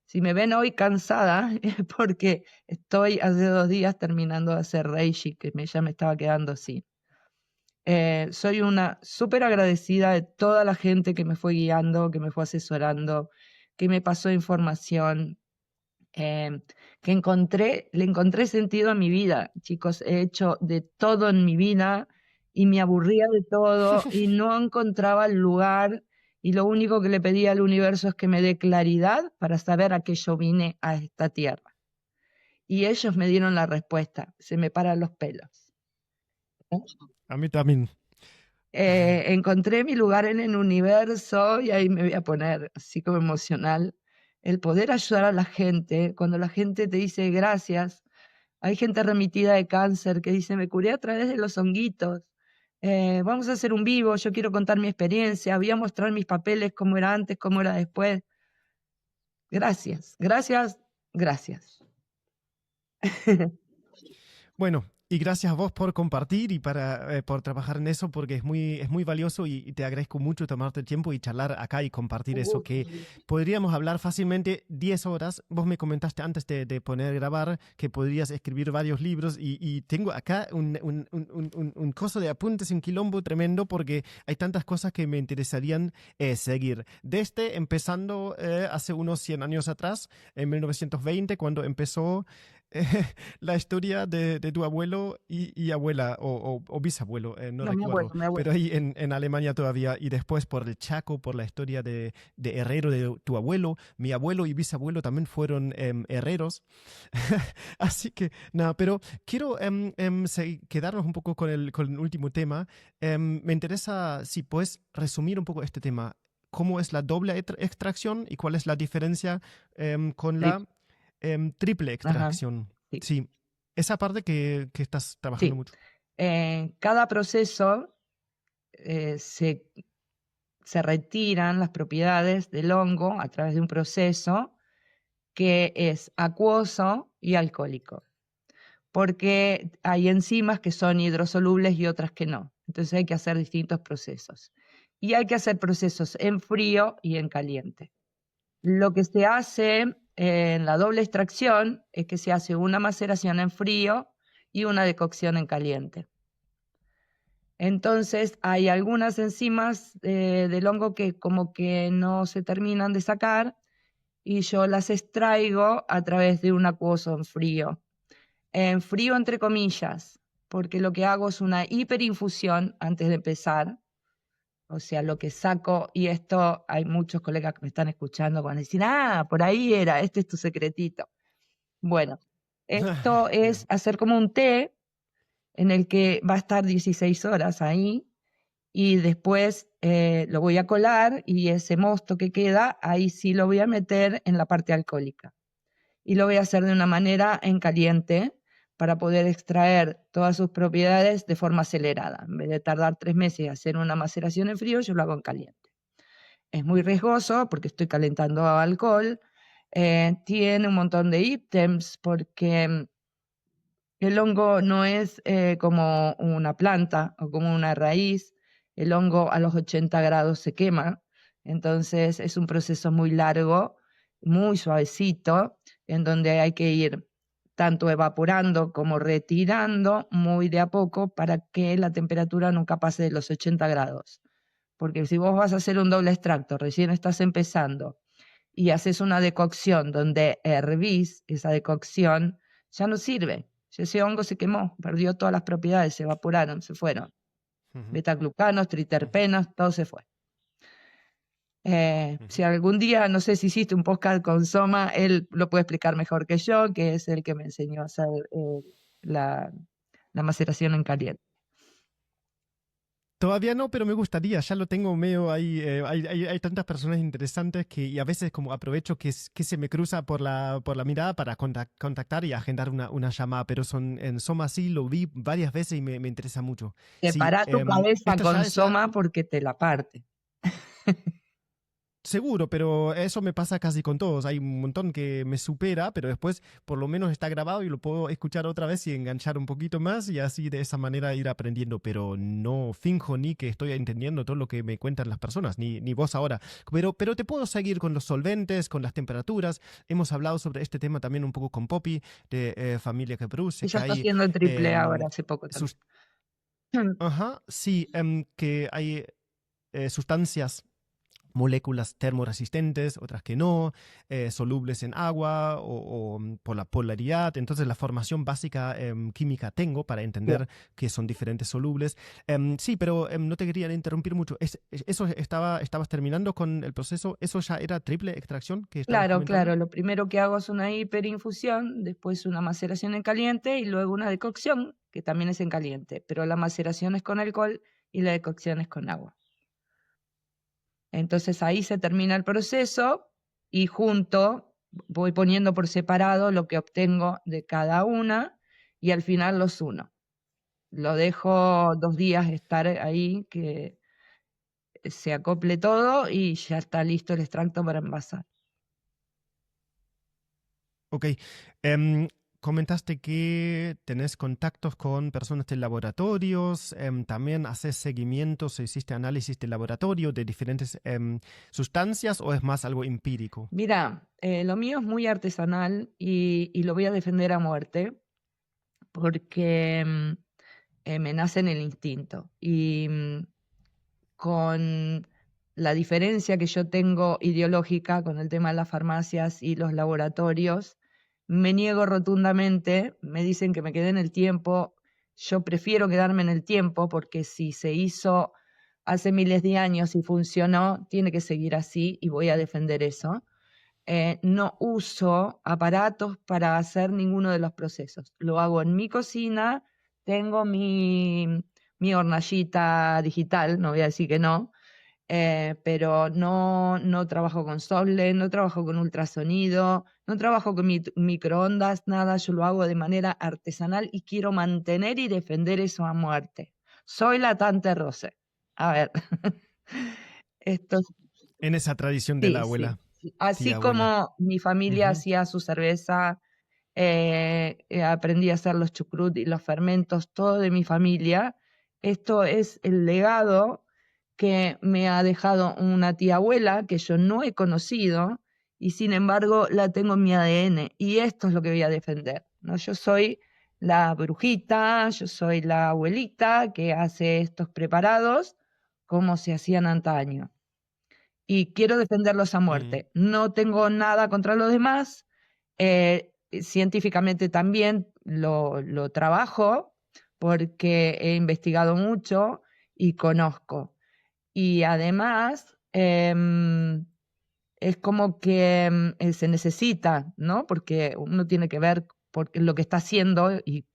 S1: Si me ven hoy cansada, es porque estoy hace 2 días terminando de hacer Reishi, que ya me estaba quedando así. Soy una súper agradecida de toda la gente que me fue guiando, que me fue asesorando, que me pasó información, eh, le encontré sentido a mi vida. Chicos, he hecho de todo en mi vida y me aburría de todo y no encontraba el lugar Y lo único que le pedí al universo es que me dé claridad para saber a qué yo vine a esta tierra. Y ellos me dieron la respuesta. Se me paran los pelos.
S2: A mí también.
S1: Encontré mi lugar en el universo y ahí me voy a poner así como emocional. El poder ayudar a la gente, cuando la gente te dice gracias. Hay gente remitida de cáncer que dice, me curé a través de los honguitos. Vamos a hacer un vivo, yo quiero contar mi experiencia, voy a mostrar mis papeles, cómo era antes, cómo era después. Gracias, gracias, gracias.
S2: Bueno, y gracias a vos por compartir y por trabajar en eso, porque es muy valioso y te agradezco mucho tomarte el tiempo y charlar acá y compartir eso, que podríamos hablar fácilmente 10 horas. Vos me comentaste antes de poner a grabar que podrías escribir varios libros y tengo acá un coso de apuntes, un quilombo tremendo, porque hay tantas cosas que me interesarían seguir. Desde empezando hace unos 100 años atrás, en 1920, cuando empezó la historia de tu abuelo y abuela o bisabuelo, no
S1: No, mi
S2: recuerdo,
S1: abuelo, mi abuelo.
S2: pero ahí en Alemania todavía, y después por el Chaco, por la historia de herrero de tu abuelo. Mi abuelo y bisabuelo también fueron herreros. Así que nada, pero quiero quedarnos un poco con el último tema. Me interesa si puedes resumir un poco este tema. ¿Cómo es la doble extracción y cuál es la diferencia con
S1: Sí,
S2: la triple
S1: ajá,
S2: extracción?
S1: sí,
S2: Sí, esa parte que estás trabajando
S1: sí.
S2: mucho.
S1: Cada proceso se retiran las propiedades del hongo a través de un proceso que es acuoso y alcohólico, porque hay enzimas que son hidrosolubles y otras que no. Entonces hay que hacer distintos procesos. Y hay que hacer procesos en frío y en caliente. Lo que se hace en la doble extracción es que se hace una maceración en frío y una decocción en caliente. Entonces hay algunas enzimas del hongo que como que no se terminan de sacar y yo las extraigo a través de un acuoso en frío entre comillas, porque lo que hago es una hiperinfusión antes de empezar. O sea, lo que saco, y esto hay muchos colegas que me están escuchando cuando dicen, por ahí era, este es tu secretito. Bueno, esto es
S2: Bien.
S1: hacer como un té en el que va a estar 16 horas ahí y después lo voy a colar y ese mosto que queda, ahí sí lo voy a meter en la parte alcohólica. Y lo voy a hacer de una manera en caliente para poder extraer todas sus propiedades de forma acelerada. En vez de tardar 3 meses y hacer una maceración en frío, yo lo hago en caliente. Es muy riesgoso porque estoy calentando alcohol. Tiene un montón de ítems porque el hongo no es como una planta o como una raíz. El hongo a los 80 grados se quema. Entonces es un proceso muy largo, muy suavecito, en donde hay que ir tanto evaporando como retirando muy de a poco para que la temperatura nunca pase de los 80 grados. Porque si vos vas a hacer un doble extracto, recién estás empezando, y haces una decocción donde hervís esa decocción, ya no sirve. Ese hongo se quemó, perdió todas las propiedades, se evaporaron, se fueron.
S2: Ujú,
S1: Betaglucanos,
S2: ujú,
S1: triterpenos, todo se fue.
S2: ujú.
S1: Si algún día, no sé si hiciste un podcast con Soma, él lo puede explicar mejor que yo, que es el que me enseñó a hacer la, la maceración en caliente.
S2: Todavía no, pero me gustaría, ya lo tengo medio ahí. Hay tantas personas interesantes y a veces como aprovecho que se me cruza por la mirada para contactar y agendar una llamada, pero en Soma sí lo vi varias veces y me interesa mucho. Sí,
S1: Separa tu cabeza
S2: esto ya
S1: con
S2: es la.
S1: Soma porque te la parte.
S2: Seguro, pero eso me pasa casi con todos. Hay un montón que me supera, pero después por lo menos está grabado y lo puedo escuchar otra vez y enganchar un poquito más y así de esa manera ir aprendiendo. Pero no finjo ni que estoy entendiendo todo lo que me cuentan las personas, ni vos ahora. Pero te puedo seguir con los solventes, con las temperaturas. Hemos hablado sobre este tema también un poco con Poppy, de Familia que produce, que
S1: Ella está
S2: hay
S1: haciendo el triple
S2: em,
S1: ahora, hace poco también.
S2: sus... Ajá, sí, que hay sustancias moléculas termoresistentes, otras que no, solubles en agua o por la polaridad. Entonces la formación básica química tengo para entender que son diferentes solubles. Sí, pero no te quería interrumpir mucho. ¿Eso estabas terminando con el proceso? ¿Eso ya era triple extracción que estabas
S1: Claro,
S2: comentando?
S1: claro. Lo primero que hago es una hiperinfusión, después una maceración en caliente y luego una decocción, que también es en caliente, pero la maceración es con alcohol y la decocción es con agua. Entonces ahí se termina el proceso y voy poniendo por separado lo que obtengo de cada una y al final los uno. Lo dejo 2 días estar ahí, que se acople todo y ya está listo el extracto para envasar.
S2: Ok. Comentaste que tenés contactos con personas de laboratorios, también haces seguimientos, hiciste análisis de laboratorio de diferentes sustancias o es más algo empírico.
S1: Mira, lo mío es muy artesanal y lo voy a defender a muerte porque me nace en el instinto. Y con la diferencia que yo tengo ideológica con el tema de las farmacias y los laboratorios, me niego rotundamente, me dicen que me quede en el tiempo, yo prefiero quedarme en el tiempo porque si se hizo hace miles de años y funcionó, tiene que seguir así y voy a defender eso. No uso aparatos para hacer ninguno de los procesos. Lo hago en mi cocina, tengo mi hornallita digital, no voy a decir que no, pero no trabajo con Soble, no trabajo con ultrasonido, no trabajo con microondas, nada, yo lo hago de manera artesanal y quiero mantener y defender eso a muerte. Soy la Tante Rose. A ver, esto
S2: En esa tradición de la
S1: sí, sí.
S2: abuela,
S1: Así
S2: tía abuela.
S1: como mi familia
S2: Ujú.
S1: hacía su cerveza, aprendí a hacer los chucrut y los fermentos, todo de mi familia. Esto es el legado que me ha dejado una tía abuela que yo no he conocido y sin embargo la tengo en mi ADN y esto es lo que voy a defender, ¿no? Yo soy la brujita, yo soy la abuelita que hace estos preparados como se hacían antaño y quiero defenderlos a
S2: Mm.
S1: muerte. No tengo nada contra los demás, científicamente también lo trabajo porque he investigado mucho y conozco. Y además es como que se necesita, ¿no? Porque uno tiene que ver lo que está haciendo y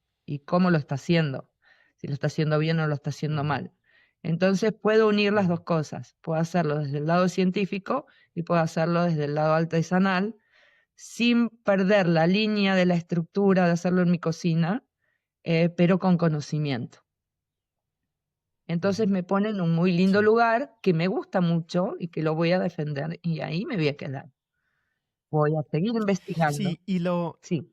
S1: cómo lo está haciendo, si lo está haciendo bien o lo está haciendo
S2: Ujú,
S1: mal. Entonces puedo unir las
S2: ujú.
S1: dos cosas. Puedo hacerlo desde el lado científico y puedo hacerlo desde el lado artesanal sin perder la línea de la estructura de hacerlo en mi cocina, pero con conocimiento. Entonces
S2: Ujú.
S1: me pone en un muy lindo
S2: Sí.
S1: lugar que me gusta mucho y que lo voy a defender y ahí me voy a quedar. Voy a seguir investigando.
S2: Sí, y lo,
S1: Sí,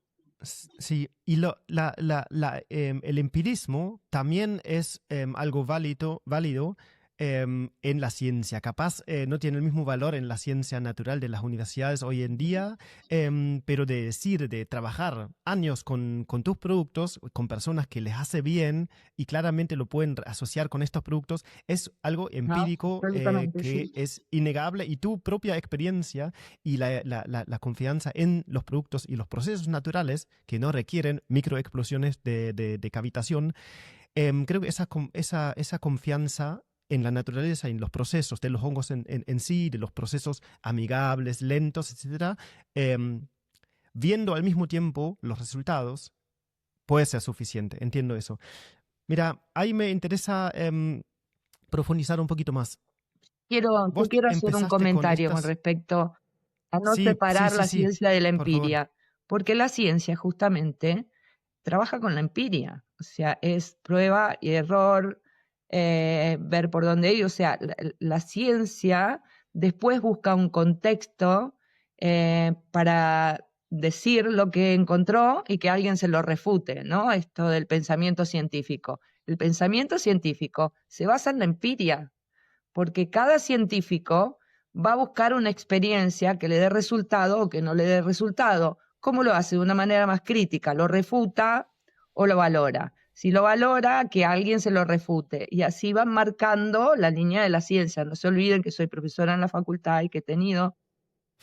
S2: Sí, y el empirismo también es algo válido en la ciencia. Capaz no tiene el mismo valor en la ciencia natural de las universidades hoy en día, pero de trabajar años con tus productos, con personas que les hace bien y claramente lo pueden asociar con estos productos, es algo
S1: no,
S2: empírico
S1: absolutamente
S2: que
S1: sí.
S2: es innegable y tu propia experiencia y la confianza en los productos y los procesos naturales que no requieren microexplosiones de cavitación, creo que esa confianza en la naturaleza y en los procesos de los hongos en sí, de los procesos amigables, lentos, etcétera, viendo al mismo tiempo los resultados, puede ser suficiente. Entiendo eso. Mira, ahí me interesa profundizar un poquito más.
S1: Yo
S2: Vos
S1: quiero hacer un
S2: empezaste con
S1: comentario con
S2: estas...
S1: respecto a no
S2: Sí, sí,
S1: separar
S2: sí,
S1: la
S2: sí,
S1: ciencia de la
S2: por favor.
S1: empiria, porque la ciencia justamente trabaja con la empiria, o sea, es prueba y error, ver por dónde ir, o sea, la ciencia después busca un contexto para decir lo que encontró y que alguien se lo refute, ¿no? Esto del pensamiento científico. El pensamiento científico se basa en la empiria, porque cada científico va a buscar una experiencia que le dé resultado o que no le dé resultado. ¿Cómo lo hace? De una manera más crítica, lo refuta o lo valora. Si lo valora, que alguien se lo refute. Y así van marcando la línea de la ciencia. No se olviden que soy profesora en la facultad y que he tenido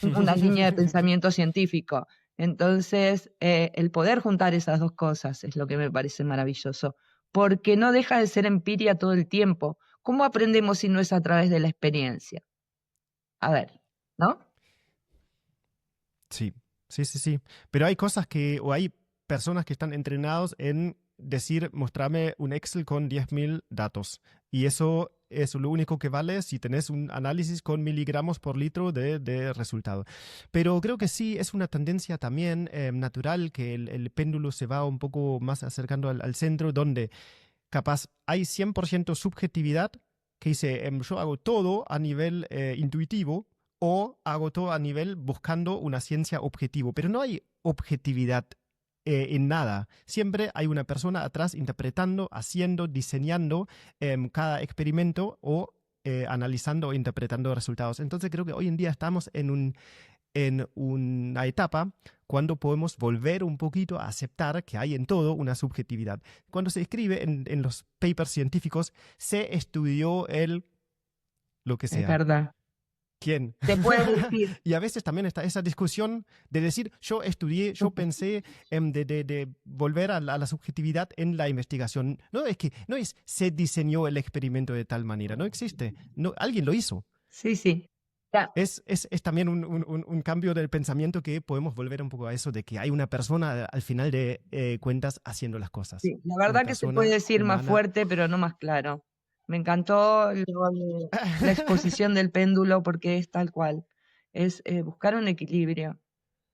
S1: una línea de pensamiento científico. Entonces, el poder juntar esas dos cosas es lo que me parece maravilloso, porque no deja de ser empiria todo el tiempo. ¿Cómo aprendemos si no es a través de la experiencia? A ver, ¿no?
S2: Sí, sí, sí, sí. Pero hay cosas o hay personas que están entrenados en decir, mostrame un Excel con 10.000 datos. Y eso es lo único que vale si tenés un análisis con miligramos por litro de resultado. Pero creo que sí es una tendencia también natural que el péndulo se va un poco más acercando al centro, donde capaz hay 100% subjetividad, que dice, yo hago todo a nivel intuitivo o hago todo a nivel buscando una ciencia objetivo, pero no hay objetividad en nada. Siempre hay una persona atrás interpretando, haciendo, diseñando cada experimento o analizando o interpretando resultados. Entonces creo que hoy en día estamos en una etapa cuando podemos volver un poquito a aceptar que hay en todo una subjetividad. Cuando se escribe en los papers científicos, se estudió lo que
S1: Es
S2: sea.
S1: verdad.
S2: ¿Quién?
S1: Te puede decir.
S2: Y a veces también está esa discusión de decir, yo estudié, yo pensé de volver a la subjetividad en la investigación. No es que no es se diseñó el experimento de tal manera, no existe. No, alguien lo hizo.
S1: Sí, sí. Ya.
S2: Es también un cambio del pensamiento que podemos volver un poco a eso de que hay una persona al final de cuentas haciendo las cosas.
S1: Sí, la
S2: Una
S1: verdad que se puede
S2: persona
S1: decir más
S2: humana.
S1: fuerte, pero no más claro. Me encantó la exposición del péndulo porque es tal cual. Es buscar un equilibrio,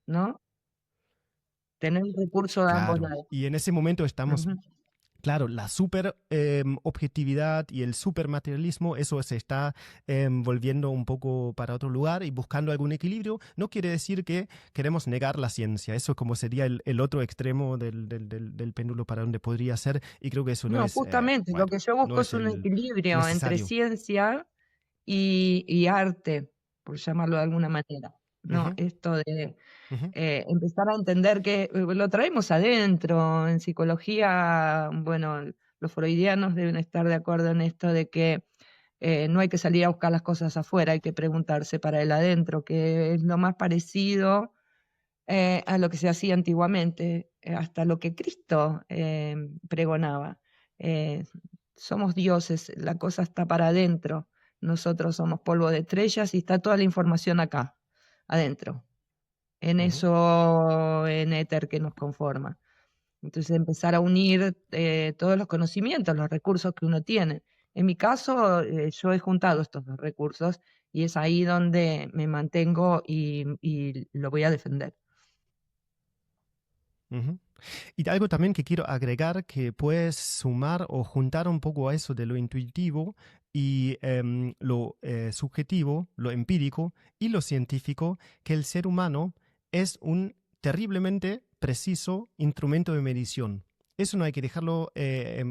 S1: ¿no? Tener un recurso de ambos
S2: Claro.
S1: lados.
S2: Y en ese momento estamos.
S1: Ujú.
S2: Claro, la super objetividad y el supermaterialismo, eso se está volviendo un poco para otro lugar y buscando algún equilibrio. No quiere decir que queremos negar la ciencia, eso como sería el otro extremo del péndulo para donde podría ser, y creo que eso no
S1: No,
S2: es,
S1: justamente, lo
S2: bueno,
S1: que yo
S2: no
S1: busco es
S2: es
S1: un
S2: el
S1: equilibrio entre
S2: necesario.
S1: ciencia y arte, por llamarlo de alguna manera. No,
S2: Ujú,
S1: esto de
S2: ujú,
S1: empezar a entender que lo traemos adentro. En psicología, bueno, los freudianos deben estar de acuerdo en esto de que no hay que salir a buscar las cosas afuera, hay que preguntarse para el adentro, que es lo más parecido a lo que se hacía antiguamente, hasta lo que Cristo pregonaba. Eh, Somos dioses, la cosa está para adentro, nosotros somos polvo de estrellas y está toda la información acá, adentro, en
S2: ujú,
S1: eso, en éter que nos conforma. Entonces empezar a unir todos los conocimientos, los recursos que uno tiene. En mi caso, yo he juntado estos dos recursos y es ahí donde me mantengo y lo voy a defender.
S2: ujú. Y algo también que quiero agregar que puedes sumar o juntar un poco a eso de lo intuitivo y lo subjetivo, lo empírico y lo científico, que el ser humano es un terriblemente preciso instrumento de medición. Eso no hay que dejarlo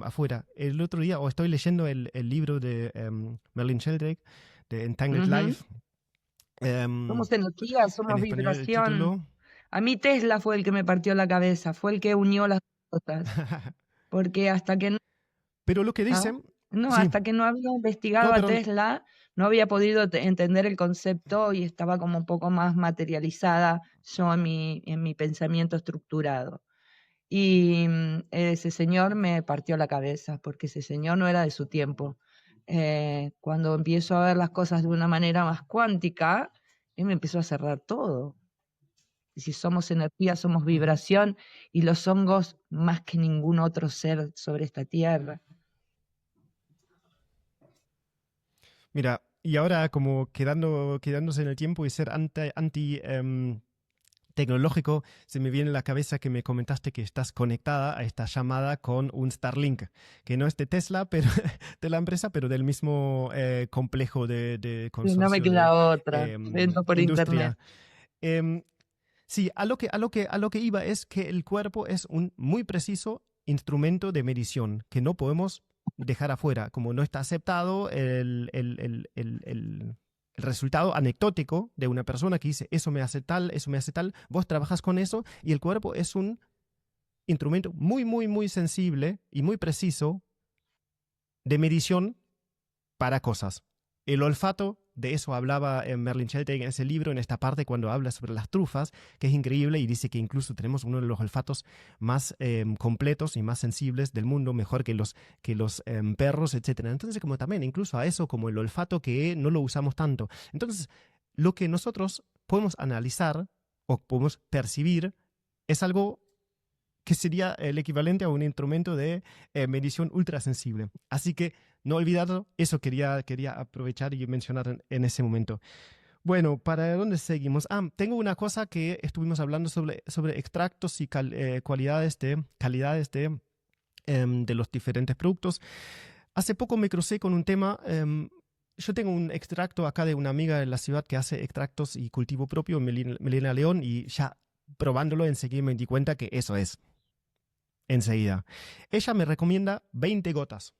S2: afuera. El otro día, o estoy leyendo el libro de Merlin Sheldrake, de Entangled
S1: Ujú.
S2: Life, em,
S1: Somos energía,
S2: en
S1: somos
S2: español el
S1: vibración.
S2: título.
S1: A mí Tesla fue el que me partió la cabeza, fue el que unió las cosas, porque hasta que no,
S2: Pero lo que
S1: ah,
S2: dicen,
S1: no,
S2: sí,
S1: hasta que no había investigado
S2: no,
S1: a
S2: perdón.
S1: Tesla, no había podido entender el concepto y estaba como un poco más materializada yo en mi pensamiento estructurado. Y ese señor me partió la cabeza, porque ese señor no era de su tiempo. Cuando empiezo a ver las cosas de una manera más cuántica, él me empezó a cerrar todo. Y si somos energía, somos
S2: Ujú.
S1: vibración, y los hongos más que ningún otro ser sobre esta tierra.
S2: Mira, y ahora como quedándose en el tiempo y ser tecnológico, se me viene a la cabeza que me comentaste que estás conectada a esta llamada con un Starlink, que no es de Tesla, pero de la empresa, pero del mismo complejo de
S1: Y no me
S2: consorcio de
S1: queda otra, vendo por internet.
S2: industria. Em, sí, a lo que iba es que el cuerpo es un muy preciso instrumento de medición que no podemos dejar afuera. Como no está aceptado el resultado anecdótico de una persona que dice, eso me hace tal, vos trabajas con eso y el cuerpo es un instrumento muy, muy, muy sensible y muy preciso de medición para cosas. El olfato, de eso hablaba Merlin Shelton en ese libro, en esta parte cuando habla sobre las trufas, que es increíble, y dice que incluso tenemos uno de los olfatos más completos y más sensibles del mundo, mejor que los perros, etc. Entonces, como también, incluso a eso, como el olfato que no lo usamos tanto. Entonces, lo que nosotros podemos analizar o podemos percibir es algo que sería el equivalente a un instrumento de medición ultrasensible. Así que no olvidarlo, eso quería aprovechar y mencionar en ese momento. Bueno, ¿para dónde seguimos? Tengo una cosa que estuvimos hablando sobre extractos y calidades de los diferentes productos. Hace poco me crucé con un tema. Yo tengo un extracto acá de una amiga de la ciudad que hace extractos y cultivo propio, Melina León, y ya probándolo enseguida me di cuenta que eso es. Enseguida. Ella me recomienda 20 gotas.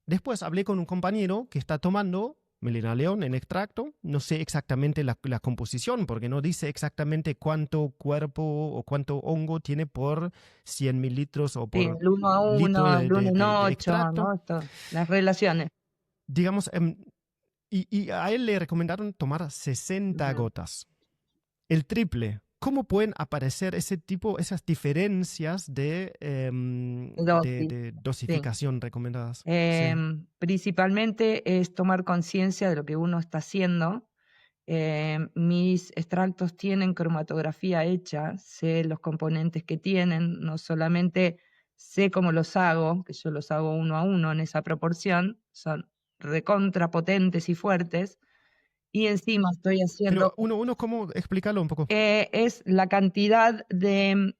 S2: Después hablé con un compañero que está tomando Melina León en extracto. No sé exactamente la composición, porque no dice exactamente cuánto cuerpo o cuánto hongo tiene por 100 mililitros o por
S1: el 1 a 1,
S2: litro
S1: el 1 en
S2: de
S1: 8,
S2: extracto.
S1: ¿no? Las relaciones.
S2: Digamos, y a él le recomendaron tomar 60 gotas. El triple. ¿Cómo pueden aparecer esas diferencias de dosificación recomendadas?
S1: Principalmente es tomar conciencia de lo que uno está haciendo. Mis extractos tienen cromatografía hecha, sé los componentes que tienen, no solamente sé cómo los hago, que yo los hago 1 a 1 en esa proporción, son recontrapotentes y fuertes, y encima estoy haciendo...
S2: Pero uno, ¿cómo explicarlo un poco?
S1: Es la cantidad de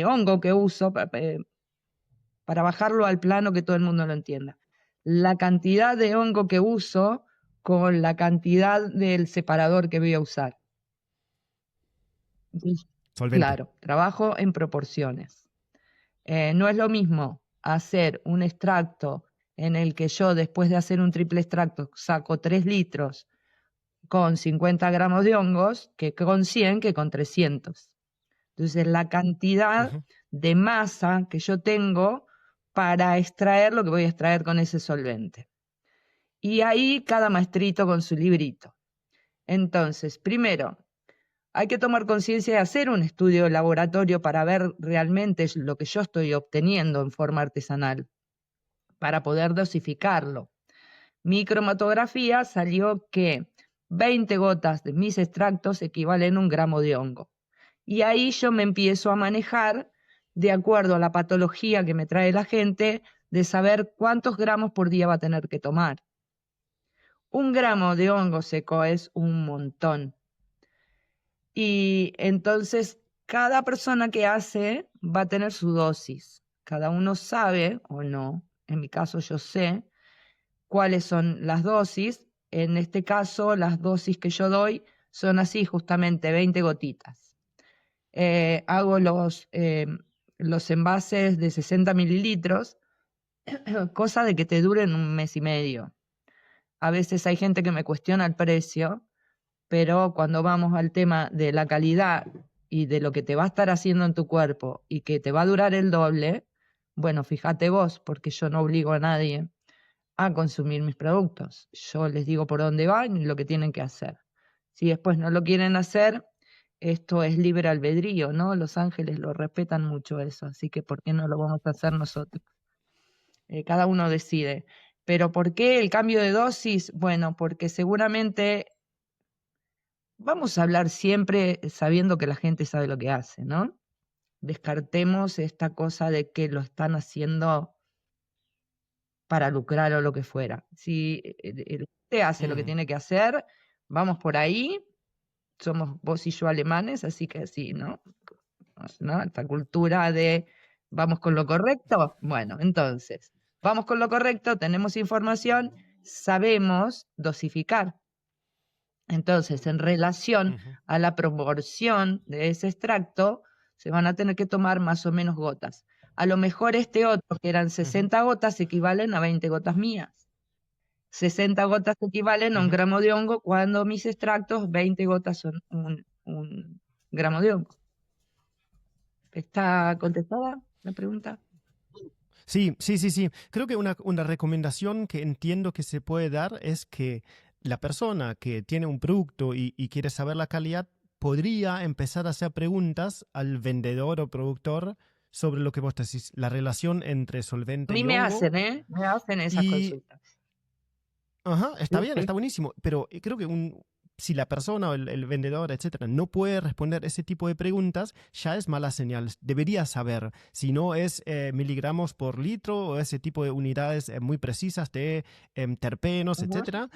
S1: hongo que uso para bajarlo al plano que todo el mundo lo entienda. La cantidad de hongo que uso con la cantidad del separador que voy a usar.
S2: Solvente.
S1: Claro, trabajo en proporciones. No es lo mismo hacer un extracto en el que yo, después de hacer un triple extracto, saco 3 litros con 50 gramos de hongos, que con 100, que con 300. Entonces, la cantidad de masa que yo tengo para extraer lo que voy a extraer con ese solvente. Y ahí cada maestrito con su librito. Entonces, primero, hay que tomar conciencia de hacer un estudio de laboratorio para ver realmente lo que yo estoy obteniendo en forma artesanal, para poder dosificarlo. Mi cromatografía salió que 20 gotas de mis extractos equivalen a 1 gramo de hongo. Y ahí yo me empiezo a manejar de acuerdo a la patología que me trae la gente, de saber cuántos gramos por día va a tener que tomar. 1 gramo de hongo seco es un montón. Y entonces cada persona que hace va a tener su dosis. Cada uno sabe o no, en mi caso yo sé cuáles son las dosis. En este caso, las dosis que yo doy son así, justamente 20 gotitas. Hago los envases de 60 mililitros, cosa de que te duren 1 mes y medio. A veces hay gente que me cuestiona el precio, pero cuando vamos al tema de la calidad y de lo que te va a estar haciendo en tu cuerpo y que te va a durar el doble, bueno, fíjate vos, porque yo no obligo a nadie a consumir mis productos. Yo les digo por dónde van y lo que tienen que hacer. Si después no lo quieren hacer, esto es libre albedrío, ¿no? Los ángeles lo respetan mucho eso, así que ¿por qué no lo vamos a hacer nosotros? Cada uno decide. ¿Pero por qué el cambio de dosis? Bueno, porque seguramente vamos a hablar siempre sabiendo que la gente sabe lo que hace, ¿no? Descartemos esta cosa de que lo están haciendo para lucrar o lo que fuera. Si usted hace lo que tiene que hacer, vamos por ahí, somos vos y yo alemanes, así que sí, ¿no? Esta cultura de vamos con lo correcto. Bueno, entonces, vamos con lo correcto, tenemos información, sabemos dosificar. Entonces, en relación a la proporción de ese extracto, se van a tener que tomar más o menos gotas. A lo mejor este otro, que eran 60 gotas, equivalen a 20 gotas mías. 60 gotas equivalen a 1 gramo de hongo, cuando mis extractos, 20 gotas son un gramo de hongo. ¿Está contestada la pregunta?
S2: Sí. Creo que una recomendación que entiendo que se puede dar es que la persona que tiene un producto y quiere saber la calidad podría empezar a hacer preguntas al vendedor o productor sobre lo que vos decís, la relación entre
S1: A
S2: solvente
S1: mí
S2: y
S1: me
S2: hongo.
S1: hacen, ¿eh? Me hacen esas
S2: Y,
S1: consultas.
S2: ajá, está
S1: Sí,
S2: bien,
S1: sí.
S2: está buenísimo, pero creo que si la persona o el vendedor, etcétera, no puede responder ese tipo de preguntas, ya es mala señal. Debería saber si no es miligramos por litro o ese tipo de unidades muy precisas de terpenos,
S1: Ujú.
S2: etcétera.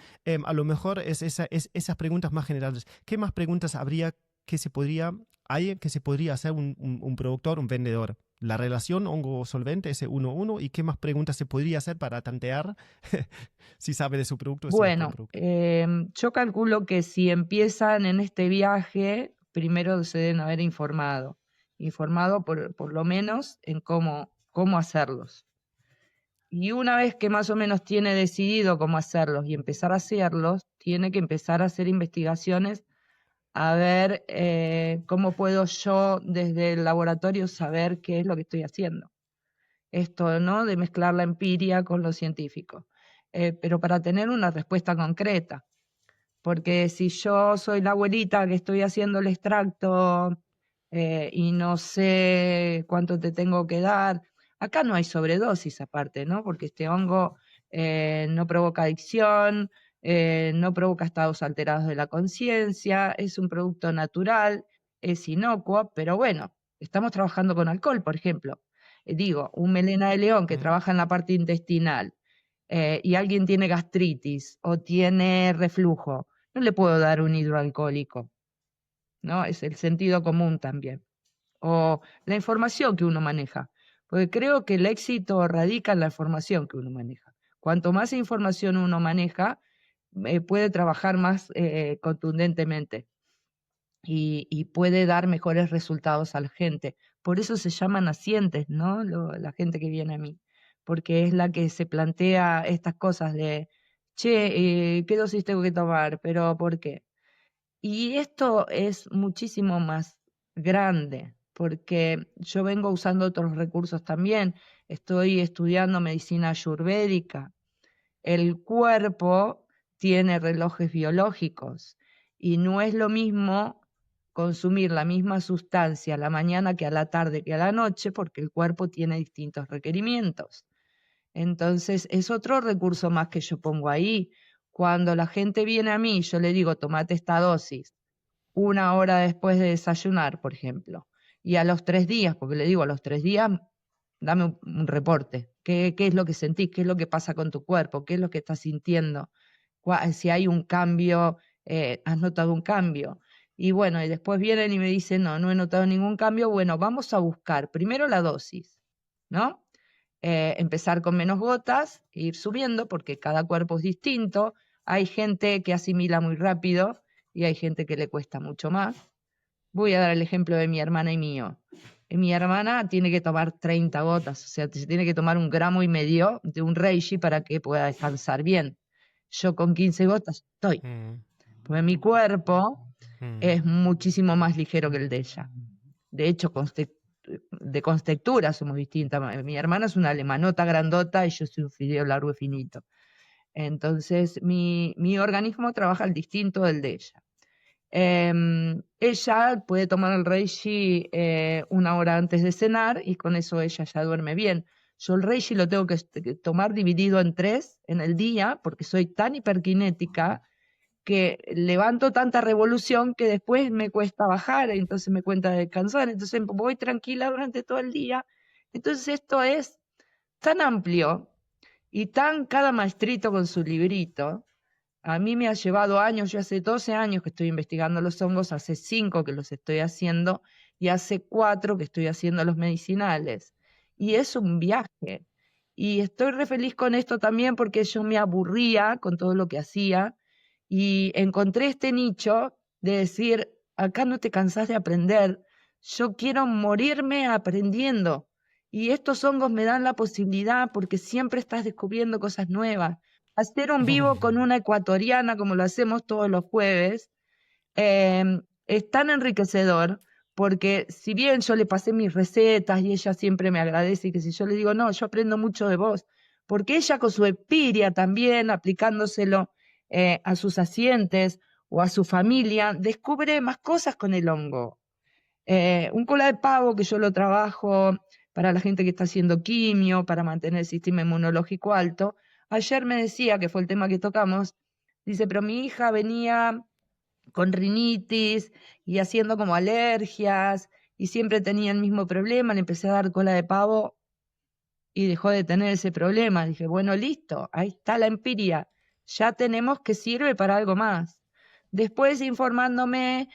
S2: A lo mejor esas preguntas más generales. ¿Qué más preguntas hay que se podría hacer un productor, un vendedor? La relación hongo-solvente, ese 1-1, y qué más preguntas se podría hacer para tantear si sabe de su producto o si es buen
S1: Bueno,
S2: producto.
S1: yo calculo que si empiezan en este viaje, primero se deben haber informado por lo menos en cómo hacerlos. Y una vez que más o menos tiene decidido cómo hacerlos y empezar a hacerlos, tiene que empezar a hacer investigaciones a ver cómo puedo yo desde el laboratorio saber qué es lo que estoy haciendo. Esto, ¿no? De mezclar la empiria con lo científico. Pero para tener una respuesta concreta. Porque si yo soy la abuelita que estoy haciendo el extracto y no sé cuánto te tengo que dar, acá no hay sobredosis aparte, ¿no? Porque este hongo no provoca adicción, no provoca estados alterados de la conciencia, es un producto natural, es inocuo, pero bueno, estamos trabajando con alcohol, por ejemplo. Digo, un melena de león que
S2: Mm.
S1: trabaja en la parte intestinal y alguien tiene gastritis o tiene reflujo, no le puedo dar un hidroalcohólico, ¿no? Es el sentido común también. O la información que uno maneja, porque creo que el éxito radica en la información que uno maneja. Cuanto más información uno maneja, puede trabajar más contundentemente y puede dar mejores resultados a la gente. Por eso se llaman nacientes, ¿no? La gente que viene a mí, porque es la que se plantea estas cosas de, che, ¿qué dosis tengo que tomar? ¿Pero por qué? Y esto es muchísimo más grande, porque yo vengo usando otros recursos también. Estoy estudiando medicina ayurvédica. El cuerpo tiene relojes biológicos y no es lo mismo consumir la misma sustancia a la mañana que a la tarde que a la noche, porque el cuerpo tiene distintos requerimientos. Entonces, es otro recurso más que yo pongo ahí. Cuando la gente viene a mí, yo le digo, tomate esta dosis 1 hora después de desayunar, por ejemplo, y a los 3 días, porque le digo, a los 3 días, dame un reporte. ¿Qué es lo que sentís? ¿Qué es lo que pasa con tu cuerpo? ¿Qué es lo que estás sintiendo? Si hay un cambio, ¿has notado un cambio? Y bueno, y después vienen y me dicen, no he notado ningún cambio. Bueno, vamos a buscar primero la dosis, ¿no? Empezar con menos gotas, e ir subiendo, porque cada cuerpo es distinto. Hay gente que asimila muy rápido y hay gente que le cuesta mucho más. Voy a dar el ejemplo de mi hermana y mío. Mi hermana tiene que tomar 30 gotas, o sea, se tiene que tomar 1,5 gramos de un reishi para que pueda descansar bien. Yo con 15 gotas estoy,
S2: Mm.
S1: porque mi cuerpo
S2: Mm.
S1: es muchísimo más ligero que el de ella. De hecho, de contextura somos distintas. Mi hermana es una alemanota grandota y yo soy un fideo largo y finito. Entonces, mi organismo trabaja al distinto del de ella. Ella puede tomar el reishi 1 hora antes de cenar y con eso ella ya duerme bien. Yo el reishi lo tengo que tomar dividido en 3 en el día porque soy tan hiperkinética que levanto tanta revolución que después me cuesta bajar, entonces me cuesta descansar, entonces voy tranquila durante todo el día. Entonces esto es tan amplio y tan cada maestrito con su librito. A mí me ha llevado años, yo hace 12 años que estoy investigando los hongos, hace 5 que los estoy haciendo y hace 4 que estoy haciendo los medicinales. Y es un viaje. Y estoy re feliz con esto también porque yo me aburría con todo lo que hacía y encontré este nicho de decir, acá no te cansás de aprender, yo quiero morirme aprendiendo. Y estos hongos me dan la posibilidad porque siempre estás descubriendo cosas nuevas. Hacer un vivo con una ecuatoriana, como lo hacemos todos los jueves, es tan enriquecedor porque si bien yo le pasé mis recetas y ella siempre me agradece y que si yo le digo, no, yo aprendo mucho de vos, porque ella con su Epiria también, aplicándoselo a sus pacientes o a su familia, descubre más cosas con el hongo. Un cola de pavo que yo lo trabajo para la gente que está haciendo quimio, para mantener el sistema inmunológico alto. Ayer me decía, que fue el tema que tocamos, dice, pero mi hija venía con rinitis y haciendo como alergias y siempre tenía el mismo problema, le empecé a dar cola de pavo y dejó de tener ese problema. Dije, bueno, listo, ahí está la empiria, ya tenemos que sirve para algo más. Después informándome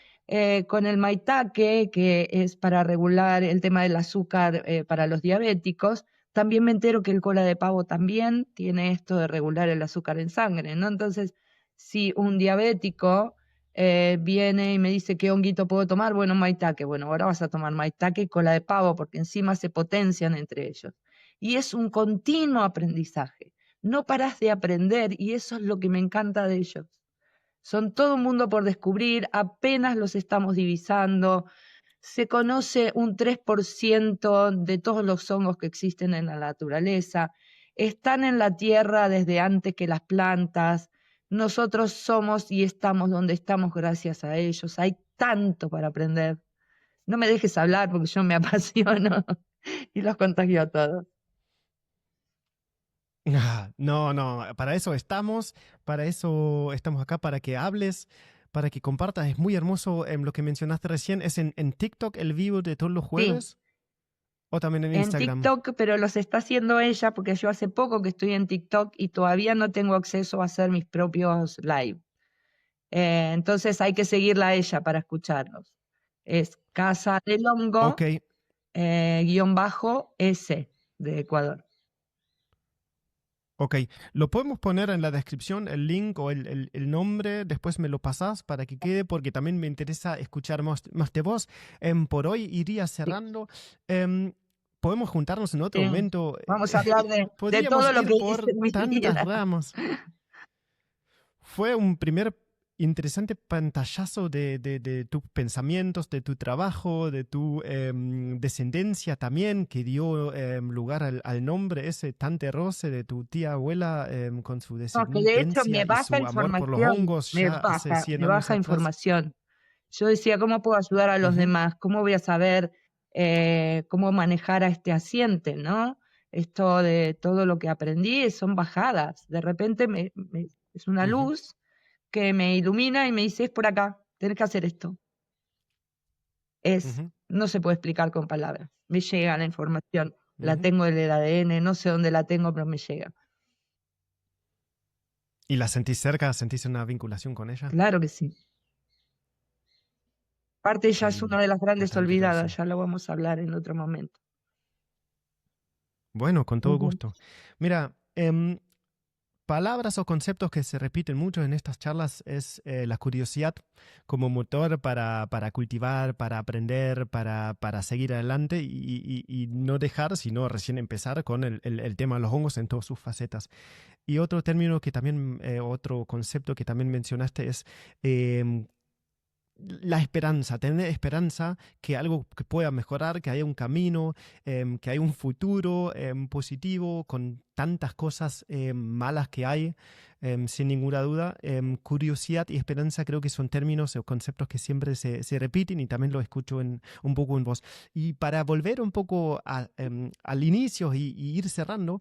S1: con el maitake, que es para regular el tema del azúcar para los diabéticos, también me entero que el cola de pavo también tiene esto de regular el azúcar en sangre, ¿no? Entonces, si un diabético viene y me dice qué honguito puedo tomar, bueno, maitake, bueno, ahora vas a tomar maitake y cola de pavo, porque encima se potencian entre ellos. Y es un continuo aprendizaje. No parás de aprender y eso es lo que me encanta de ellos. Son todo un mundo por descubrir, apenas los estamos divisando. Se conoce un 3% de todos los hongos que existen en la naturaleza. Están en la tierra desde antes que las plantas. Nosotros somos y estamos donde estamos gracias a ellos. Hay tanto para aprender. No me dejes hablar porque yo me apasiono y los contagio a todos.
S2: No, no, para eso estamos acá, para que hables, para que compartas. Es muy hermoso lo que mencionaste recién. ¿Es en TikTok el vivo de todos los
S1: Sí,
S2: jueves? ¿O también en
S1: en
S2: Instagram?
S1: TikTok, pero los está haciendo ella porque yo hace poco que estoy en TikTok y todavía no tengo acceso a hacer mis propios live. Entonces hay que seguirla a ella para escucharlos. Es Casa del
S2: Ok,
S1: Hongo, guión bajo S de Ecuador.
S2: ok. Lo podemos poner en la descripción, el link o el nombre, después me lo pasas para que quede, porque también me interesa escuchar más de vos. Por hoy iría
S1: Sí,
S2: cerrando. Em, Podemos juntarnos en otro
S1: sí.
S2: momento.
S1: Vamos a hablar de
S2: Podríamos
S1: todo lo
S2: ir
S1: que hice
S2: por
S1: en mi
S2: tantas
S1: vida.
S2: ramas. Fue un primer interesante pantallazo de tus pensamientos, de tu trabajo, de tu descendencia también, que dio lugar al nombre ese Tante Rose de tu tía abuela, con su
S1: No, que de hecho
S2: descendencia
S1: me
S2: y
S1: baja
S2: su amor por los
S1: información,
S2: hongos ya hace 100
S1: me
S2: años
S1: baja
S2: atrás.
S1: información. Yo decía, ¿cómo puedo ayudar a los
S2: Ujú,
S1: demás? ¿Cómo voy a saber cómo manejar a este asiente, ¿no? Esto de todo lo que aprendí son bajadas. De repente es una
S2: ujú,
S1: luz que me ilumina y me dice, es por acá, tenés que hacer esto.
S2: ujú,
S1: No se puede explicar con palabras. Me llega la información, la
S2: ujú.
S1: tengo en el ADN, no sé dónde la tengo, pero me llega.
S2: ¿Y la sentís cerca? ¿Sentís una vinculación con ella?
S1: Claro que sí. Aparte,
S2: Qué
S1: ella es una
S2: lindo,
S1: de las
S2: qué
S1: grandes
S2: Tante
S1: olvidadas,
S2: Rose.
S1: ya lo vamos a hablar en otro momento.
S2: Bueno, con todo
S1: Ujú.
S2: gusto. Mira, palabras o conceptos que se repiten mucho en estas charlas es la curiosidad como motor para cultivar, para aprender, para seguir adelante y no dejar, sino recién empezar con el tema de los hongos en todas sus facetas. Y otro término que también, otro concepto que también mencionaste es em, la esperanza, tener esperanza que algo que pueda mejorar, que haya un camino, que hay un futuro positivo con tantas cosas malas que hay, sin ninguna duda. Curiosidad y esperanza creo que son términos o conceptos que siempre se repiten y también lo escucho un poco en vos. Y para volver un poco al inicio y ir cerrando,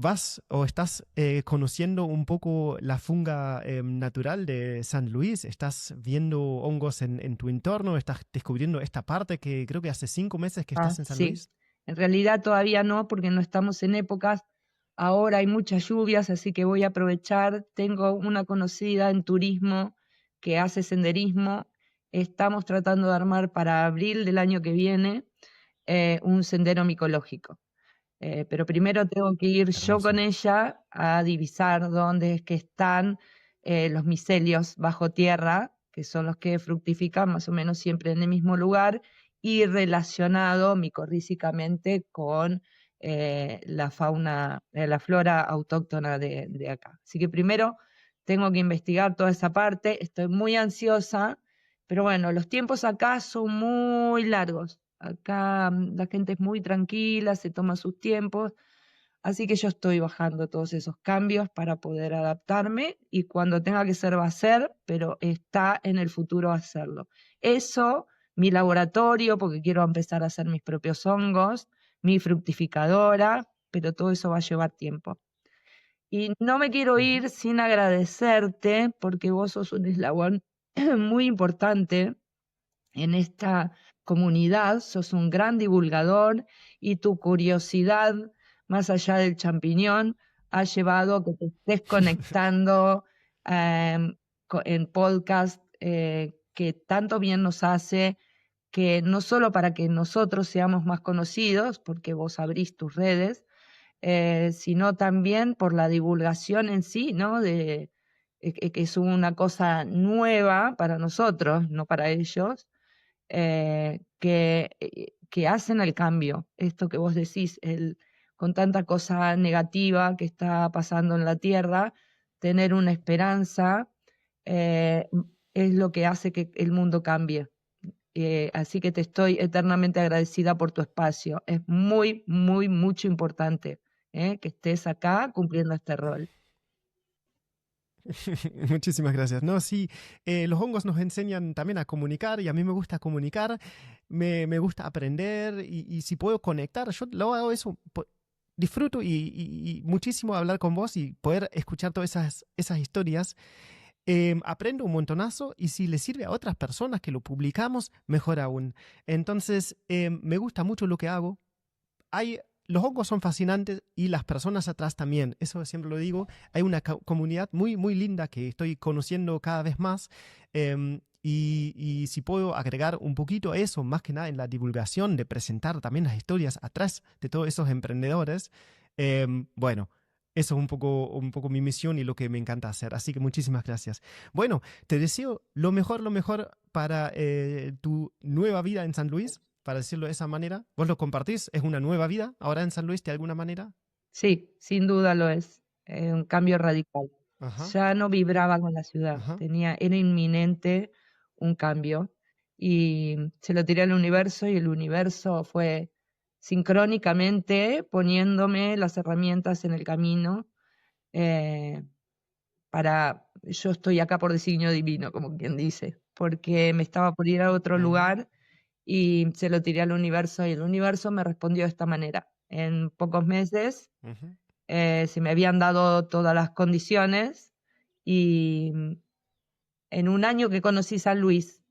S2: vas o estás conociendo un poco la funga natural de San Luis, estás viendo hongos en tu entorno, estás descubriendo esta parte que creo que hace 5 meses que estás en San
S1: Sí,
S2: Luis.
S1: en realidad todavía no, porque no estamos en épocas. Ahora hay muchas lluvias, así que voy a aprovechar. Tengo una conocida en turismo que hace senderismo. Estamos tratando de armar para abril del año que viene un sendero micológico. Pero primero tengo que ir yo con
S2: Hermoso.
S1: ella a divisar dónde es que están los micelios bajo tierra, que son los que fructifican más o menos siempre en el mismo lugar, y relacionado micorrízicamente con la fauna, la flora autóctona de acá. Así que primero tengo que investigar toda esa parte, estoy muy ansiosa Pero bueno, los tiempos acá son muy largos. Acá la gente es muy tranquila, se toma sus tiempos. Así que yo estoy bajando todos esos cambios para poder adaptarme y cuando tenga que ser va a ser, pero está en el futuro hacerlo. Eso, mi laboratorio, porque quiero empezar a hacer mis propios hongos, mi fructificadora, pero todo eso va a llevar tiempo. Y no me quiero
S2: Ujú.
S1: ir sin agradecerte porque vos sos un eslabón muy importante en esta comunidad, sos un gran divulgador y tu curiosidad, más allá del champiñón, ha llevado a que te estés conectando em, en podcast que tanto bien nos hace, que no solo para que nosotros seamos más conocidos, porque vos abrís tus redes, sino también por la divulgación en sí, ¿no? Que es una cosa nueva para nosotros, no para ellos, que hacen el cambio. Esto que vos decís, con tanta cosa negativa que está pasando en la Tierra, tener una esperanza eh, es lo que hace que el mundo cambie. Así que te estoy eternamente agradecida por tu espacio. Es muy, muy, mucho importante que estés acá cumpliendo este rol.
S2: Muchísimas gracias. No, sí, los hongos nos enseñan también a comunicar y a mí me gusta comunicar, me gusta aprender y si puedo conectar, yo lo hago eso. Disfruto y muchísimo hablar con vos y poder escuchar todas esas historias. Aprendo un montonazo y si le sirve a otras personas que lo publicamos, mejor aún. Entonces, me gusta mucho lo que hago. Los hongos son fascinantes y las personas atrás también. Eso siempre lo digo. Hay una comunidad muy, muy linda que estoy conociendo cada vez más. Y si puedo agregar un poquito a eso, más que nada en la divulgación, de presentar también las historias atrás de todos esos emprendedores, bueno, eso es un poco mi misión y lo que me encanta hacer. Así que muchísimas gracias. Bueno, te deseo lo mejor para tu nueva vida en San Luis, para decirlo de esa manera. ¿Vos lo compartís? ¿Es una nueva vida ahora en San Luis de alguna manera?
S1: Sí, sin duda lo es. Un cambio radical.
S2: Ajá,
S1: Ya no vibraba con la ciudad,
S2: ajá.
S1: era inminente un cambio y se lo tiré al universo y el universo fue sincrónicamente poniéndome las herramientas en el camino eh, yo estoy acá por designio divino, como quien dice, porque me estaba por ir a otro
S2: Ujú,
S1: lugar y se lo tiré al universo y el universo me respondió de esta manera. En pocos meses
S2: ujú.
S1: se me habían dado todas las condiciones y en un año que conocí San Luis,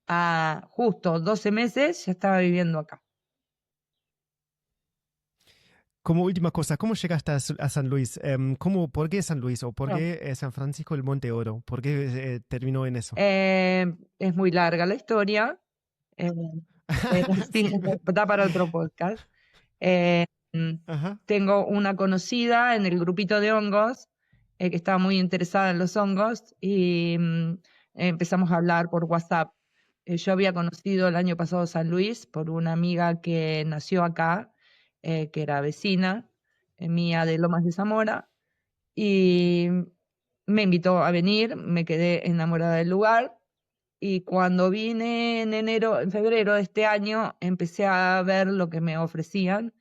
S1: a justo 12 meses, ya estaba viviendo acá.
S2: Como última cosa, ¿cómo llegaste a San Luis? ¿Por qué San Luis o por
S1: No,
S2: qué San Francisco del Monte Oro? ¿Por qué terminó en eso?
S1: es muy larga la historia, eh, sí,
S2: Sí,
S1: da para otro podcast. Eh, mm,
S2: ajá.
S1: Tengo una conocida en el grupito de hongos que estaba muy interesada en los hongos y empezamos a hablar por WhatsApp. Yo había conocido el año pasado San Luis por una amiga que nació acá, que era vecina mía de Lomas de Zamora y me invitó a venir, me quedé enamorada del lugar y cuando vine en febrero de este año, empecé a ver lo que me ofrecían.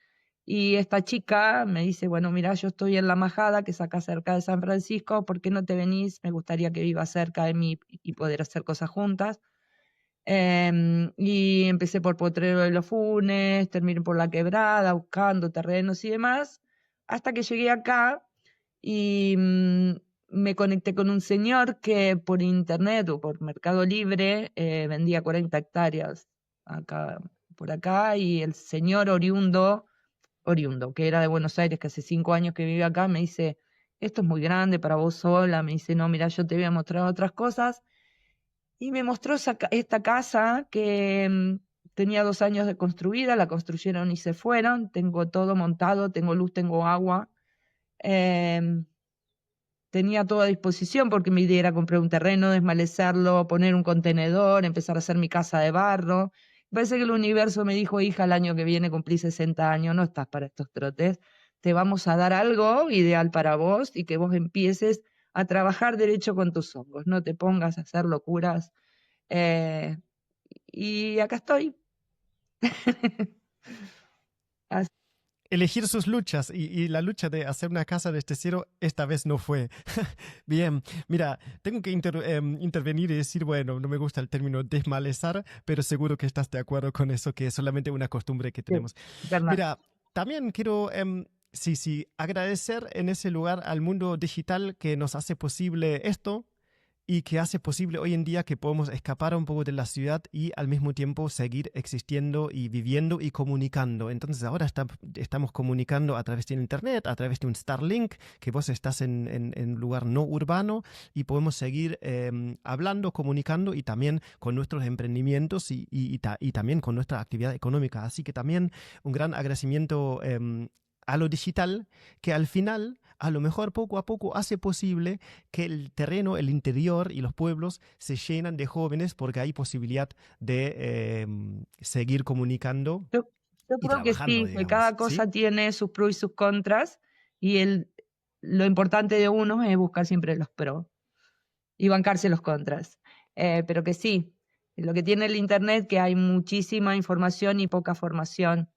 S1: Y esta chica me dice, bueno, mira, yo estoy en La Majada, que es acá cerca de San Francisco, ¿por qué no te venís? Me gustaría que vivas cerca de mí y poder hacer cosas juntas. Y empecé por Potrero de los Funes, terminé por La Quebrada, buscando terrenos y demás, hasta que llegué acá y me conecté con un señor que por internet o por Mercado Libre vendía 40 hectáreas acá, por acá y el señor oriundo, que era de Buenos Aires, que hace 5 años que vive acá, me dice, esto es muy grande para vos sola, me dice, no, mira, yo te voy a mostrar otras cosas y me mostró esta casa que tenía 2 años de construida, la construyeron y se fueron, tengo todo montado, tengo luz, tengo agua. em, Tenía todo a disposición porque mi idea era comprar un terreno, desmalecerlo, poner un contenedor, empezar a hacer mi casa de barro. Parece que el universo me dijo, hija, el año que viene cumplí 60 años, no estás para estos trotes, te vamos a dar algo ideal para vos y que vos empieces a trabajar derecho con tus hongos, no te pongas a hacer locuras Y acá estoy.
S2: Elegir sus luchas y la lucha de hacer una casa desde cero esta vez no fue. Bien, mira, tengo que intervenir y decir, bueno, no me gusta el término desmalezar, pero seguro que estás de acuerdo con eso, que es solamente una costumbre que tenemos.
S1: Verdad.
S2: Mira, también quiero agradecer en ese lugar al mundo digital que nos hace posible esto y que hace posible hoy en día que podamos escapar un poco de la ciudad y al mismo tiempo seguir existiendo y viviendo y comunicando. Entonces ahora estamos comunicando a través de Internet, a través de un Starlink, que vos estás en un lugar no urbano y podemos seguir hablando, comunicando y también con nuestros emprendimientos y también con nuestra actividad económica. Así que también un gran agradecimiento a lo digital, que al final, a lo mejor poco a poco hace posible que el terreno, el interior y los pueblos se llenan de jóvenes porque hay posibilidad de seguir comunicando.
S1: Yo creo que sí,
S2: digamos,
S1: que cada cosa
S2: ¿sí?
S1: tiene sus pros y sus contras, y lo importante de uno es buscar siempre los pros y bancarse los contras. Pero que sí, lo que tiene el Internet, que hay muchísima información y poca formación.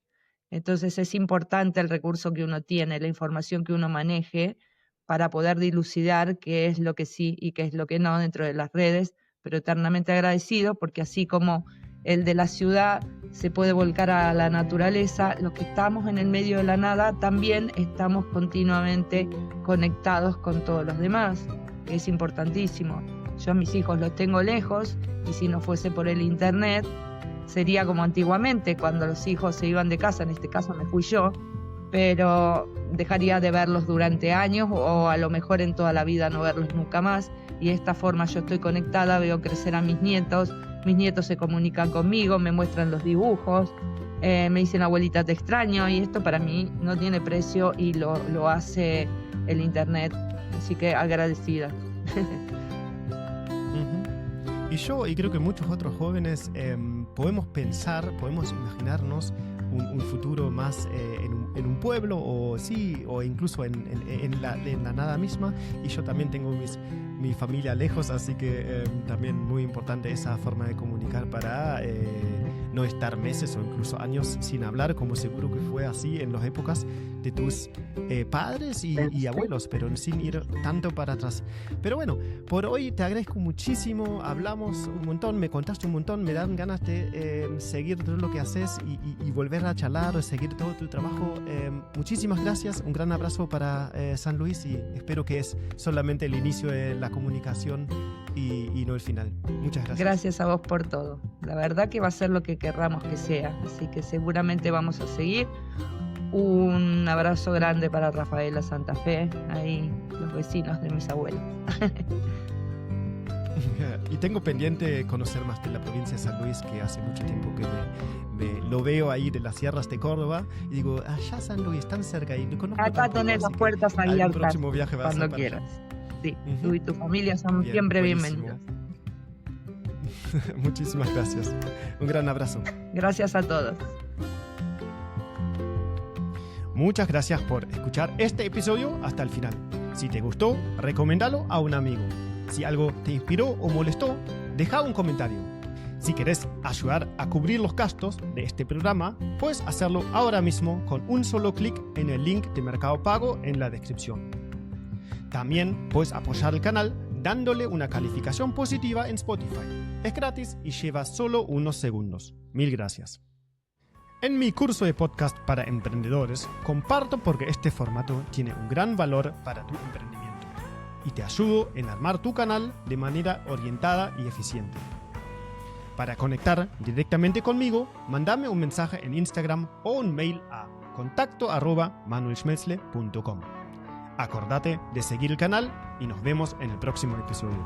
S1: Entonces es importante el recurso que uno tiene, la información que uno maneje para poder dilucidar qué es lo que sí y qué es lo que no dentro de las redes, pero eternamente agradecido porque así como el de la ciudad se puede volcar a la naturaleza, los que estamos en el medio de la nada también estamos continuamente conectados con todos los demás, que es importantísimo. Yo a mis hijos los tengo lejos y si no fuese por el Internet, sería como antiguamente, cuando los hijos se iban de casa, en este caso me fui yo, pero dejaría de verlos durante años o a lo mejor en toda la vida no verlos nunca más. Y de esta forma yo estoy conectada, veo crecer a mis nietos se comunican conmigo, me muestran los dibujos, me dicen abuelita te extraño, y esto para mí no tiene precio y lo hace el Internet, así que agradecida.
S2: Y yo, y creo que muchos otros jóvenes, podemos imaginarnos un futuro más en un pueblo o incluso en la nada misma. Y yo también tengo mi familia lejos, así que también muy importante esa forma de comunicar para no estar meses o incluso años sin hablar, como seguro que fue así en las épocas de tus padres y abuelos, pero sin ir tanto para atrás. Pero bueno, por hoy te agradezco muchísimo, hablamos un montón, me contaste un montón, me dan ganas de seguir todo lo que haces y volver a charlar o seguir todo tu trabajo. Muchísimas gracias, un gran abrazo para San Luis y espero que es solamente el inicio de la comunicación y no el final. Muchas gracias.
S1: Gracias a vos por todo. La verdad que va a ser lo que querramos que sea, así que seguramente vamos a seguir. Un abrazo grande para Rafaela Santa Fe, ahí los vecinos de mis abuelos.
S2: Y tengo pendiente conocer más de la provincia de San Luis, que hace mucho tiempo que lo veo ahí de las sierras de Córdoba y digo, allá San Luis, tan cerca y no conozco.
S1: Acá tenés las puertas abiertas
S2: próximo viaje va
S1: cuando
S2: a ser
S1: quieras. Sí, tú y tu familia son siempre bienvenidos.
S2: Muchísimas gracias. Un gran abrazo.
S1: Gracias a todos.
S2: Muchas gracias por escuchar este episodio hasta el final. Si te gustó, recomiéndalo a un amigo. Si algo te inspiró o molestó, deja un comentario. Si querés ayudar a cubrir los gastos de este programa, puedes hacerlo ahora mismo con un solo clic en el link de Mercado Pago en la descripción. También puedes apoyar el canal dándole una calificación positiva en Spotify. Es gratis y lleva solo unos segundos. Mil gracias. En mi curso de podcast para emprendedores, comparto porque este formato tiene un gran valor para tu emprendimiento y te ayudo en armar tu canal de manera orientada y eficiente. Para conectar directamente conmigo, mándame un mensaje en Instagram o un mail a contacto@manuelschmelzle.com. Acordate de seguir el canal y nos vemos en el próximo episodio.